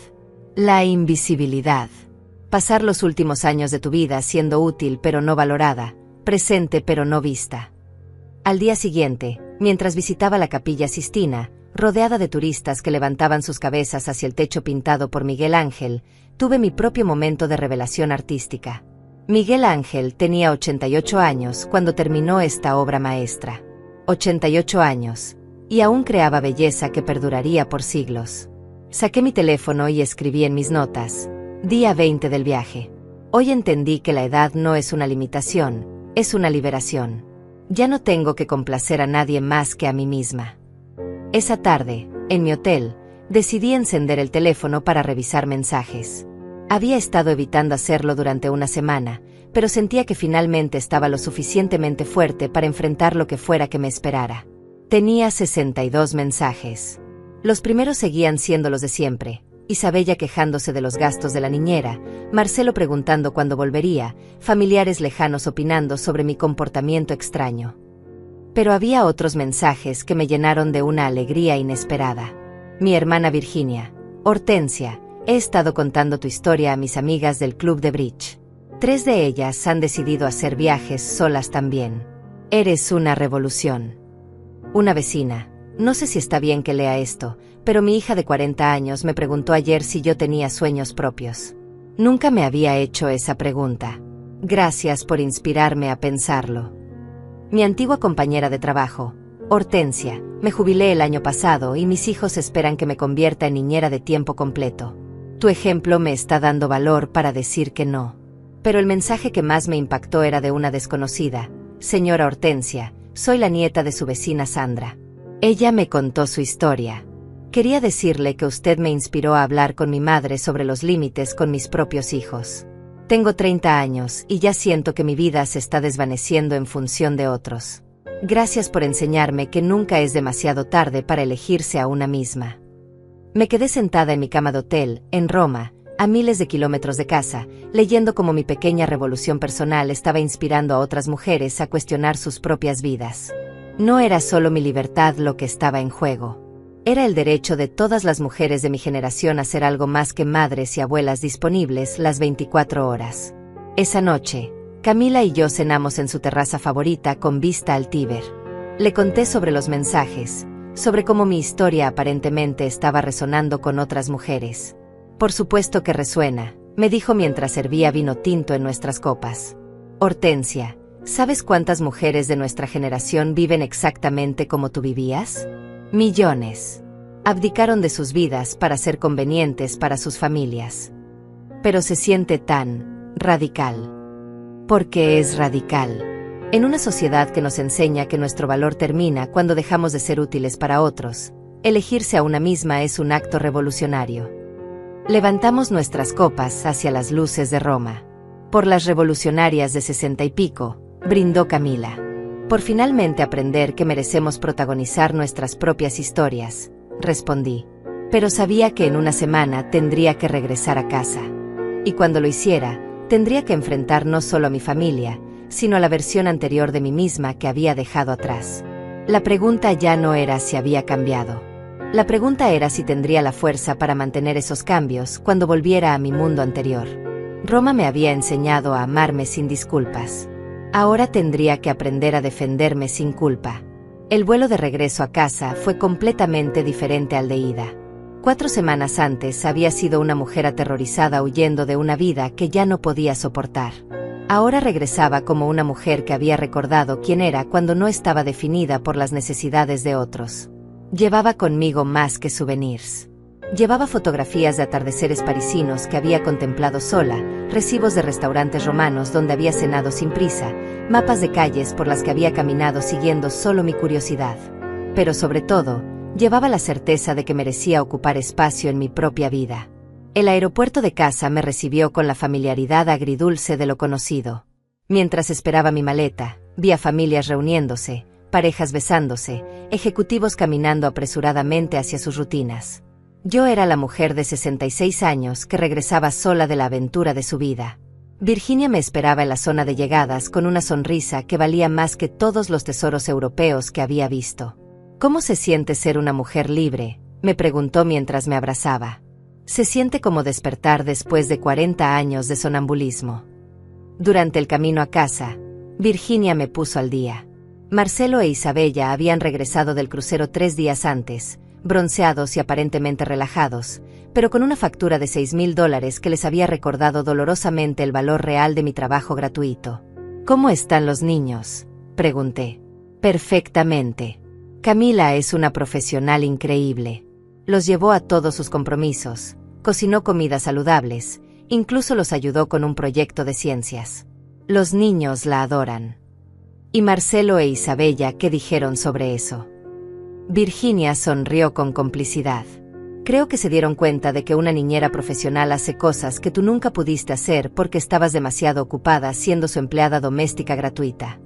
La invisibilidad. Pasar los últimos años de tu vida siendo útil pero no valorada, presente pero no vista. Al día siguiente, mientras visitaba la Capilla Sistina, rodeada de turistas que levantaban sus cabezas hacia el techo pintado por Miguel Ángel, tuve mi propio momento de revelación artística. Miguel Ángel tenía 88 años cuando terminó esta obra maestra. 88 años, y aún creaba belleza que perduraría por siglos. Saqué mi teléfono y escribí en mis notas: día 20 del viaje. Hoy entendí que la edad no es una limitación, es una liberación. Ya no tengo que complacer a nadie más que a mí misma. Esa tarde, en mi hotel, decidí encender el teléfono para revisar mensajes. Había estado evitando hacerlo durante una semana, pero sentía que finalmente estaba lo suficientemente fuerte para enfrentar lo que fuera que me esperara. Tenía 62 mensajes. Los primeros seguían siendo los de siempre: Isabella quejándose de los gastos de la niñera, Marcelo preguntando cuándo volvería, familiares lejanos opinando sobre mi comportamiento extraño. Pero había otros mensajes que me llenaron de una alegría inesperada. Mi hermana Virginia: Hortensia, he estado contando tu historia a mis amigas del club de bridge. 3 de ellas han decidido hacer viajes solas también. Eres una revolución. Una vecina: no sé si está bien que lea esto, pero mi hija de 40 años me preguntó ayer si yo tenía sueños propios. Nunca me había hecho esa pregunta. Gracias por inspirarme a pensarlo. Mi antigua compañera de trabajo: Hortensia, me jubilé el año pasado y mis hijos esperan que me convierta en niñera de tiempo completo. Tu ejemplo me está dando valor para decir que no. Pero el mensaje que más me impactó era de una desconocida: señora Hortensia, soy la nieta de su vecina Sandra. Ella me contó su historia. Quería decirle que usted me inspiró a hablar con mi madre sobre los límites con mis propios hijos. Tengo 30 años y ya siento que mi vida se está desvaneciendo en función de otros. Gracias por enseñarme que nunca es demasiado tarde para elegirse a una misma. Me quedé sentada en mi cama de hotel, en Roma, a miles de kilómetros de casa, leyendo cómo mi pequeña revolución personal estaba inspirando a otras mujeres a cuestionar sus propias vidas. No era solo mi libertad lo que estaba en juego. Era el derecho de todas las mujeres de mi generación a ser algo más que madres y abuelas disponibles las 24 horas. Esa noche, Camila y yo cenamos en su terraza favorita con vista al Tíber. Le conté sobre los mensajes, sobre cómo mi historia aparentemente estaba resonando con otras mujeres. Por supuesto que resuena, me dijo mientras servía vino tinto en nuestras copas. Hortensia, ¿sabes cuántas mujeres de nuestra generación viven exactamente como tú vivías? Millones. Abdicaron de sus vidas para ser convenientes para sus familias. Pero se siente tan radical. Porque es radical. En una sociedad que nos enseña que nuestro valor termina cuando dejamos de ser útiles para otros, elegirse a una misma es un acto revolucionario. Levantamos nuestras copas hacia las luces de Roma. Por las revolucionarias de 60 y pico, brindó Camila. Por finalmente aprender que merecemos protagonizar nuestras propias historias, respondí. Pero sabía que en una semana tendría que regresar a casa. Y cuando lo hiciera, tendría que enfrentar no solo a mi familia, sino a la versión anterior de mí misma que había dejado atrás. La pregunta ya no era si había cambiado. La pregunta era si tendría la fuerza para mantener esos cambios cuando volviera a mi mundo anterior. Roma me había enseñado a amarme sin disculpas. Ahora tendría que aprender a defenderme sin culpa. El vuelo de regreso a casa fue completamente diferente al de ida. 4 semanas antes había sido una mujer aterrorizada huyendo de una vida que ya no podía soportar. Ahora regresaba como una mujer que había recordado quién era cuando no estaba definida por las necesidades de otros. Llevaba conmigo más que souvenirs. Llevaba fotografías de atardeceres parisinos que había contemplado sola, recibos de restaurantes romanos donde había cenado sin prisa, mapas de calles por las que había caminado siguiendo solo mi curiosidad. Pero sobre todo, llevaba la certeza de que merecía ocupar espacio en mi propia vida. El aeropuerto de casa me recibió con la familiaridad agridulce de lo conocido. Mientras esperaba mi maleta, vi a familias reuniéndose, parejas besándose, ejecutivos caminando apresuradamente hacia sus rutinas. Yo era la mujer de 66 años que regresaba sola de la aventura de su vida. Virginia me esperaba en la zona de llegadas con una sonrisa que valía más que todos los tesoros europeos que había visto. ¿Cómo se siente ser una mujer libre?, me preguntó mientras me abrazaba. Se siente como despertar después de 40 años de sonambulismo. Durante el camino a casa, Virginia me puso al día. Marcelo e Isabella habían regresado del crucero 3 días antes, bronceados y aparentemente relajados, pero con una factura de $6,000 que les había recordado dolorosamente el valor real de mi trabajo gratuito. ¿Cómo están los niños?, pregunté. Perfectamente. Camila es una profesional increíble. Los llevó a todos sus compromisos, cocinó comidas saludables, incluso los ayudó con un proyecto de ciencias. Los niños la adoran. ¿Y Marcelo e Isabella qué dijeron sobre eso? Virginia sonrió con complicidad. Creo que se dieron cuenta de que una niñera profesional hace cosas que tú nunca pudiste hacer porque estabas demasiado ocupada siendo su empleada doméstica gratuita.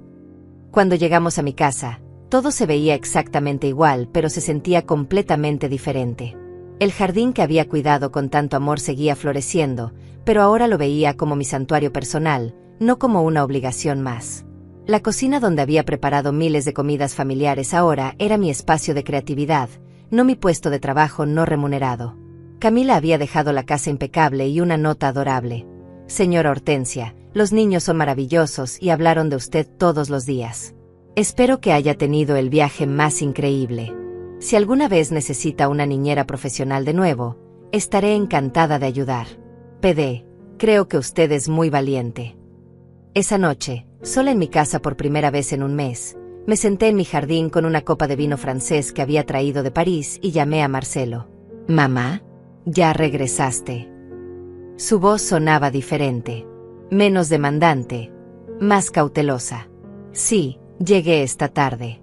Cuando llegamos a mi casa, todo se veía exactamente igual, pero se sentía completamente diferente. El jardín que había cuidado con tanto amor seguía floreciendo, pero ahora lo veía como mi santuario personal, no como una obligación más. La cocina donde había preparado miles de comidas familiares ahora era mi espacio de creatividad, no mi puesto de trabajo no remunerado. Camila había dejado la casa impecable y una nota adorable. Señora Hortensia, los niños son maravillosos y hablaron de usted todos los días. Espero que haya tenido el viaje más increíble. Si alguna vez necesita una niñera profesional de nuevo, estaré encantada de ayudar. PD, creo que usted es muy valiente. Esa noche, sola en mi casa por primera vez en un mes, me senté en mi jardín con una copa de vino francés que había traído de París y llamé a Marcelo. «Mamá, ya regresaste». Su voz sonaba diferente, menos demandante, más cautelosa. «Sí, llegué esta tarde».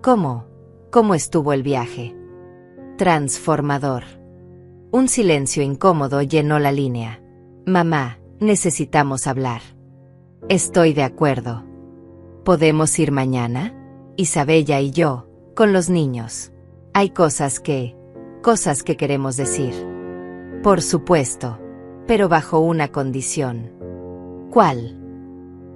«¿Cómo? ¿Cómo estuvo el viaje?» «Transformador». Un silencio incómodo llenó la línea. «Mamá, necesitamos hablar». «Estoy de acuerdo. ¿Podemos ir mañana? Isabella y yo, con los niños. Hay cosas que queremos decir». «Por supuesto, pero bajo una condición». «¿Cuál?»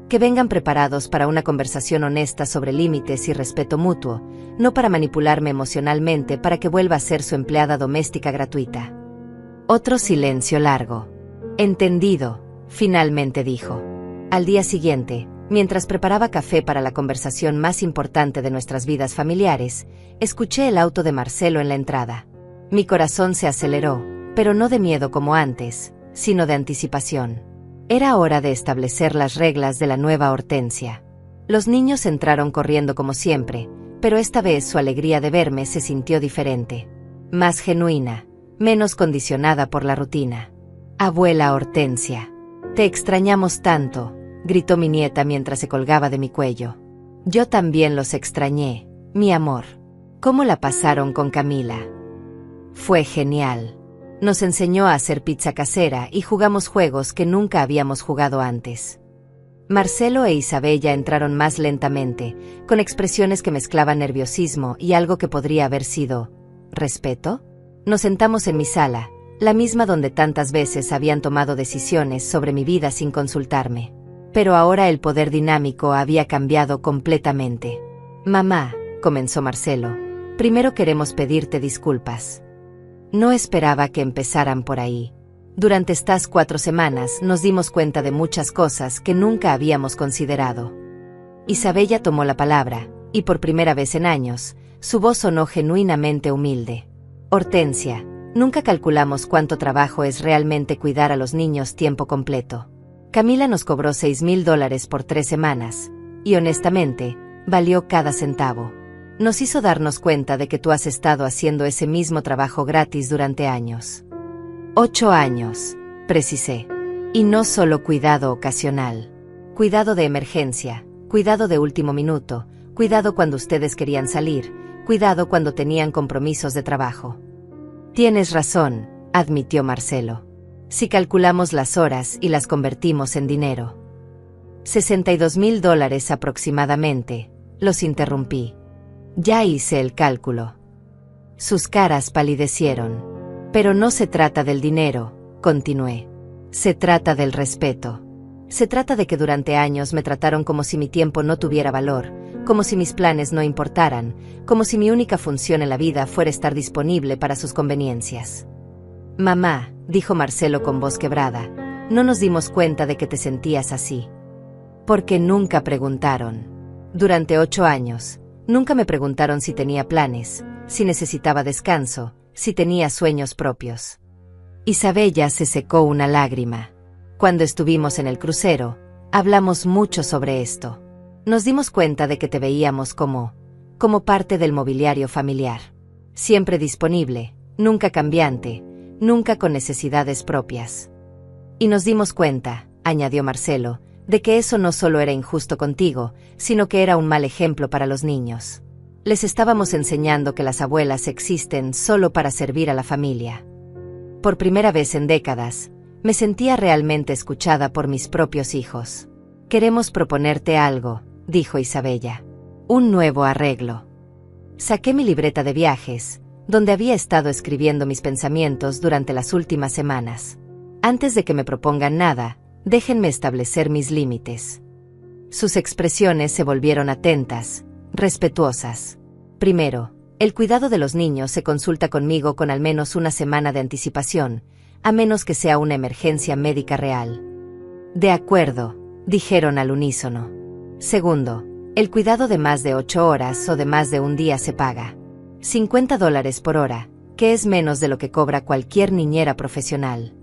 «Que vengan preparados para una conversación honesta sobre límites y respeto mutuo, no para manipularme emocionalmente para que vuelva a ser su empleada doméstica gratuita». Otro silencio largo. «Entendido», finalmente dijo. Al día siguiente, mientras preparaba café para la conversación más importante de nuestras vidas familiares, escuché el auto de Marcelo en la entrada. Mi corazón se aceleró, pero no de miedo como antes, sino de anticipación. Era hora de establecer las reglas de la nueva Hortensia. Los niños entraron corriendo como siempre, pero esta vez su alegría de verme se sintió diferente. Más genuina, menos condicionada por la rutina. «Abuela Hortensia, te extrañamos tanto», gritó mi nieta mientras se colgaba de mi cuello. «Yo también los extrañé, mi amor». «¿Cómo la pasaron con Camila?» «Fue genial. Nos enseñó a hacer pizza casera y jugamos juegos que nunca habíamos jugado antes». Marcelo e Isabella entraron más lentamente, con expresiones que mezclaban nerviosismo y algo que podría haber sido respeto. Nos sentamos en mi sala, la misma donde tantas veces habían tomado decisiones sobre mi vida sin consultarme. Pero ahora el poder dinámico había cambiado completamente. «Mamá», comenzó Marcelo, «primero queremos pedirte disculpas». No esperaba que empezaran por ahí. Durante estas 4 semanas nos dimos cuenta de muchas cosas que nunca habíamos considerado. Isabella tomó la palabra, y por primera vez en años, su voz sonó genuinamente humilde. «Hortensia, nunca calculamos cuánto trabajo es realmente cuidar a los niños tiempo completo. Camila nos cobró $6,000 por 3 semanas, y honestamente, valió cada centavo. Nos hizo darnos cuenta de que tú has estado haciendo ese mismo trabajo gratis durante años». 8 años, precisé. Y no solo cuidado ocasional. Cuidado de emergencia, cuidado de último minuto, cuidado cuando ustedes querían salir, cuidado cuando tenían compromisos de trabajo. «Tienes razón», admitió Marcelo. «Si calculamos las horas y las convertimos en dinero». $62,000 aproximadamente, los interrumpí. «Ya hice el cálculo». Sus caras palidecieron. «Pero no se trata del dinero», continué. «Se trata del respeto. Se trata de que durante años me trataron como si mi tiempo no tuviera valor, como si mis planes no importaran, como si mi única función en la vida fuera estar disponible para sus conveniencias. Mamá, dijo Marcelo con voz quebrada, no nos dimos cuenta de que te sentías así. Porque nunca preguntaron. Durante 8 años, nunca me preguntaron si tenía planes, si necesitaba descanso, si tenía sueños propios. Isabella se secó una lágrima. Cuando estuvimos en el crucero, hablamos mucho sobre esto. Nos dimos cuenta de que te veíamos como parte del mobiliario familiar. Siempre disponible, nunca cambiante, nunca con necesidades propias. Y nos dimos cuenta, añadió Marcelo, de que eso no solo era injusto contigo, sino que era un mal ejemplo para los niños. Les estábamos enseñando que las abuelas existen solo para servir a la familia. Por primera vez en décadas, me sentía realmente escuchada por mis propios hijos. Queremos proponerte algo, dijo Isabella. Un nuevo arreglo. Saqué mi libreta de viajes, donde había estado escribiendo mis pensamientos durante las últimas semanas. Antes de que me propongan nada, déjenme establecer mis límites. Sus expresiones se volvieron atentas, respetuosas. Primero, el cuidado de los niños se consulta conmigo con al menos una semana de anticipación, a menos que sea una emergencia médica real. De acuerdo, dijeron al unísono. Segundo, el cuidado de más de 8 horas o de más de un día se paga. $50 por hora, que es menos de lo que cobra cualquier niñera profesional.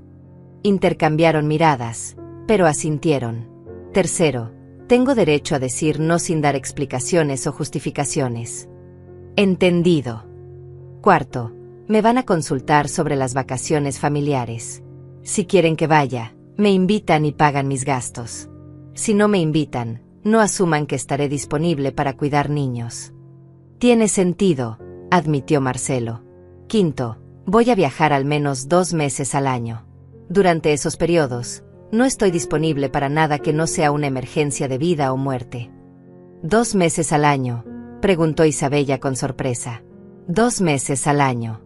Intercambiaron miradas, pero asintieron. Tercero, tengo derecho a decir no sin dar explicaciones o justificaciones. Entendido. Cuarto, me van a consultar sobre las vacaciones familiares. Si quieren que vaya, me invitan y pagan mis gastos. Si no me invitan, no asuman que estaré disponible para cuidar niños. Tiene sentido, admitió Marcelo. Quinto, voy a viajar al menos 2 meses al año. Durante esos periodos, no estoy disponible para nada que no sea una emergencia de vida o muerte. ¿2 meses al año?, preguntó Isabella con sorpresa. 2 meses al año.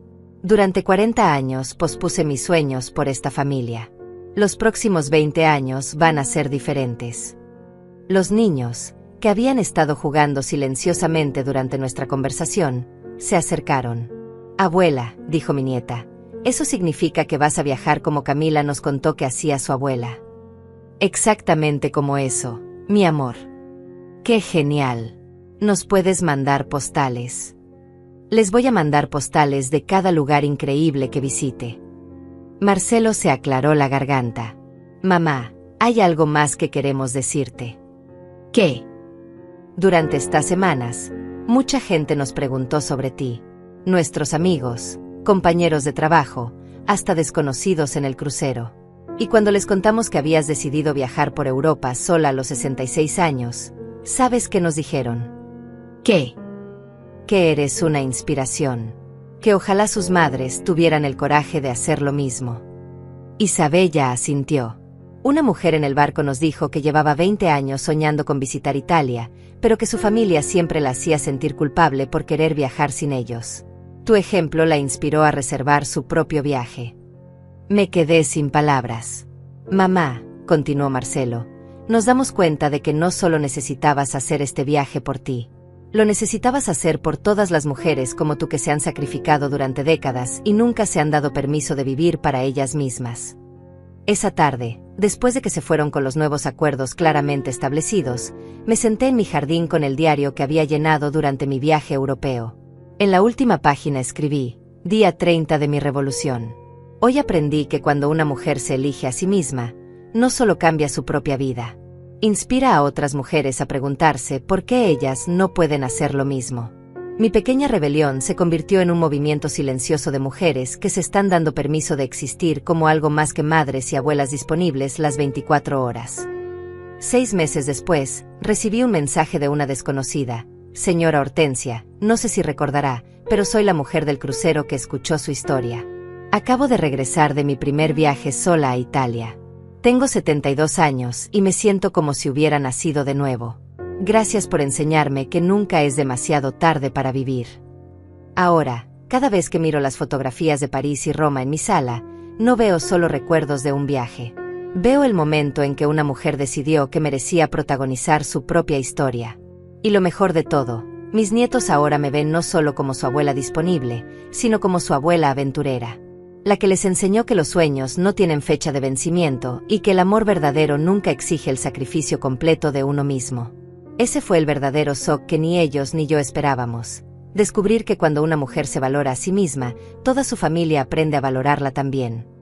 Durante 40 años pospuse mis sueños por esta familia. Los próximos 20 años van a ser diferentes. Los niños, que habían estado jugando silenciosamente durante nuestra conversación, se acercaron. Abuela, dijo mi nieta, eso significa que vas a viajar como Camila nos contó que hacía su abuela. Exactamente como eso, mi amor. ¡Qué genial! ¿Nos puedes mandar postales? Les voy a mandar postales de cada lugar increíble que visite. Marcelo se aclaró la garganta. Mamá, hay algo más que queremos decirte. ¿Qué? Durante estas semanas, mucha gente nos preguntó sobre ti. Nuestros amigos, compañeros de trabajo, hasta desconocidos en el crucero. Y cuando les contamos que habías decidido viajar por Europa sola a los 66 años, ¿sabes qué nos dijeron? ¿Qué? Que eres una inspiración. Que ojalá sus madres tuvieran el coraje de hacer lo mismo. Isabella asintió. Una mujer en el barco nos dijo que llevaba 20 años soñando con visitar Italia, pero que su familia siempre la hacía sentir culpable por querer viajar sin ellos. Tu ejemplo la inspiró a reservar su propio viaje. Me quedé sin palabras. Mamá, continuó Marcelo, nos damos cuenta de que no solo necesitabas hacer este viaje por ti. Lo necesitabas hacer por todas las mujeres como tú que se han sacrificado durante décadas y nunca se han dado permiso de vivir para ellas mismas. Esa tarde, después de que se fueron con los nuevos acuerdos claramente establecidos, me senté en mi jardín con el diario que había llenado durante mi viaje europeo. En la última página escribí, Día 30 de mi revolución. Hoy aprendí que cuando una mujer se elige a sí misma, no solo cambia su propia vida, inspira a otras mujeres a preguntarse por qué ellas no pueden hacer lo mismo. Mi pequeña rebelión se convirtió en un movimiento silencioso de mujeres que se están dando permiso de existir como algo más que madres y abuelas disponibles las 24 horas. 6 meses después, recibí un mensaje de una desconocida. Señora Hortensia, no sé si recordará, pero soy la mujer del crucero que escuchó su historia. Acabo de regresar de mi primer viaje sola a Italia. Tengo 72 años y me siento como si hubiera nacido de nuevo. Gracias por enseñarme que nunca es demasiado tarde para vivir. Ahora, cada vez que miro las fotografías de París y Roma en mi sala, no veo solo recuerdos de un viaje. Veo el momento en que una mujer decidió que merecía protagonizar su propia historia. Y lo mejor de todo, mis nietos ahora me ven no solo como su abuela disponible, sino como su abuela aventurera. La que les enseñó que los sueños no tienen fecha de vencimiento y que el amor verdadero nunca exige el sacrificio completo de uno mismo. Ese fue el verdadero shock que ni ellos ni yo esperábamos. Descubrir que cuando una mujer se valora a sí misma, toda su familia aprende a valorarla también.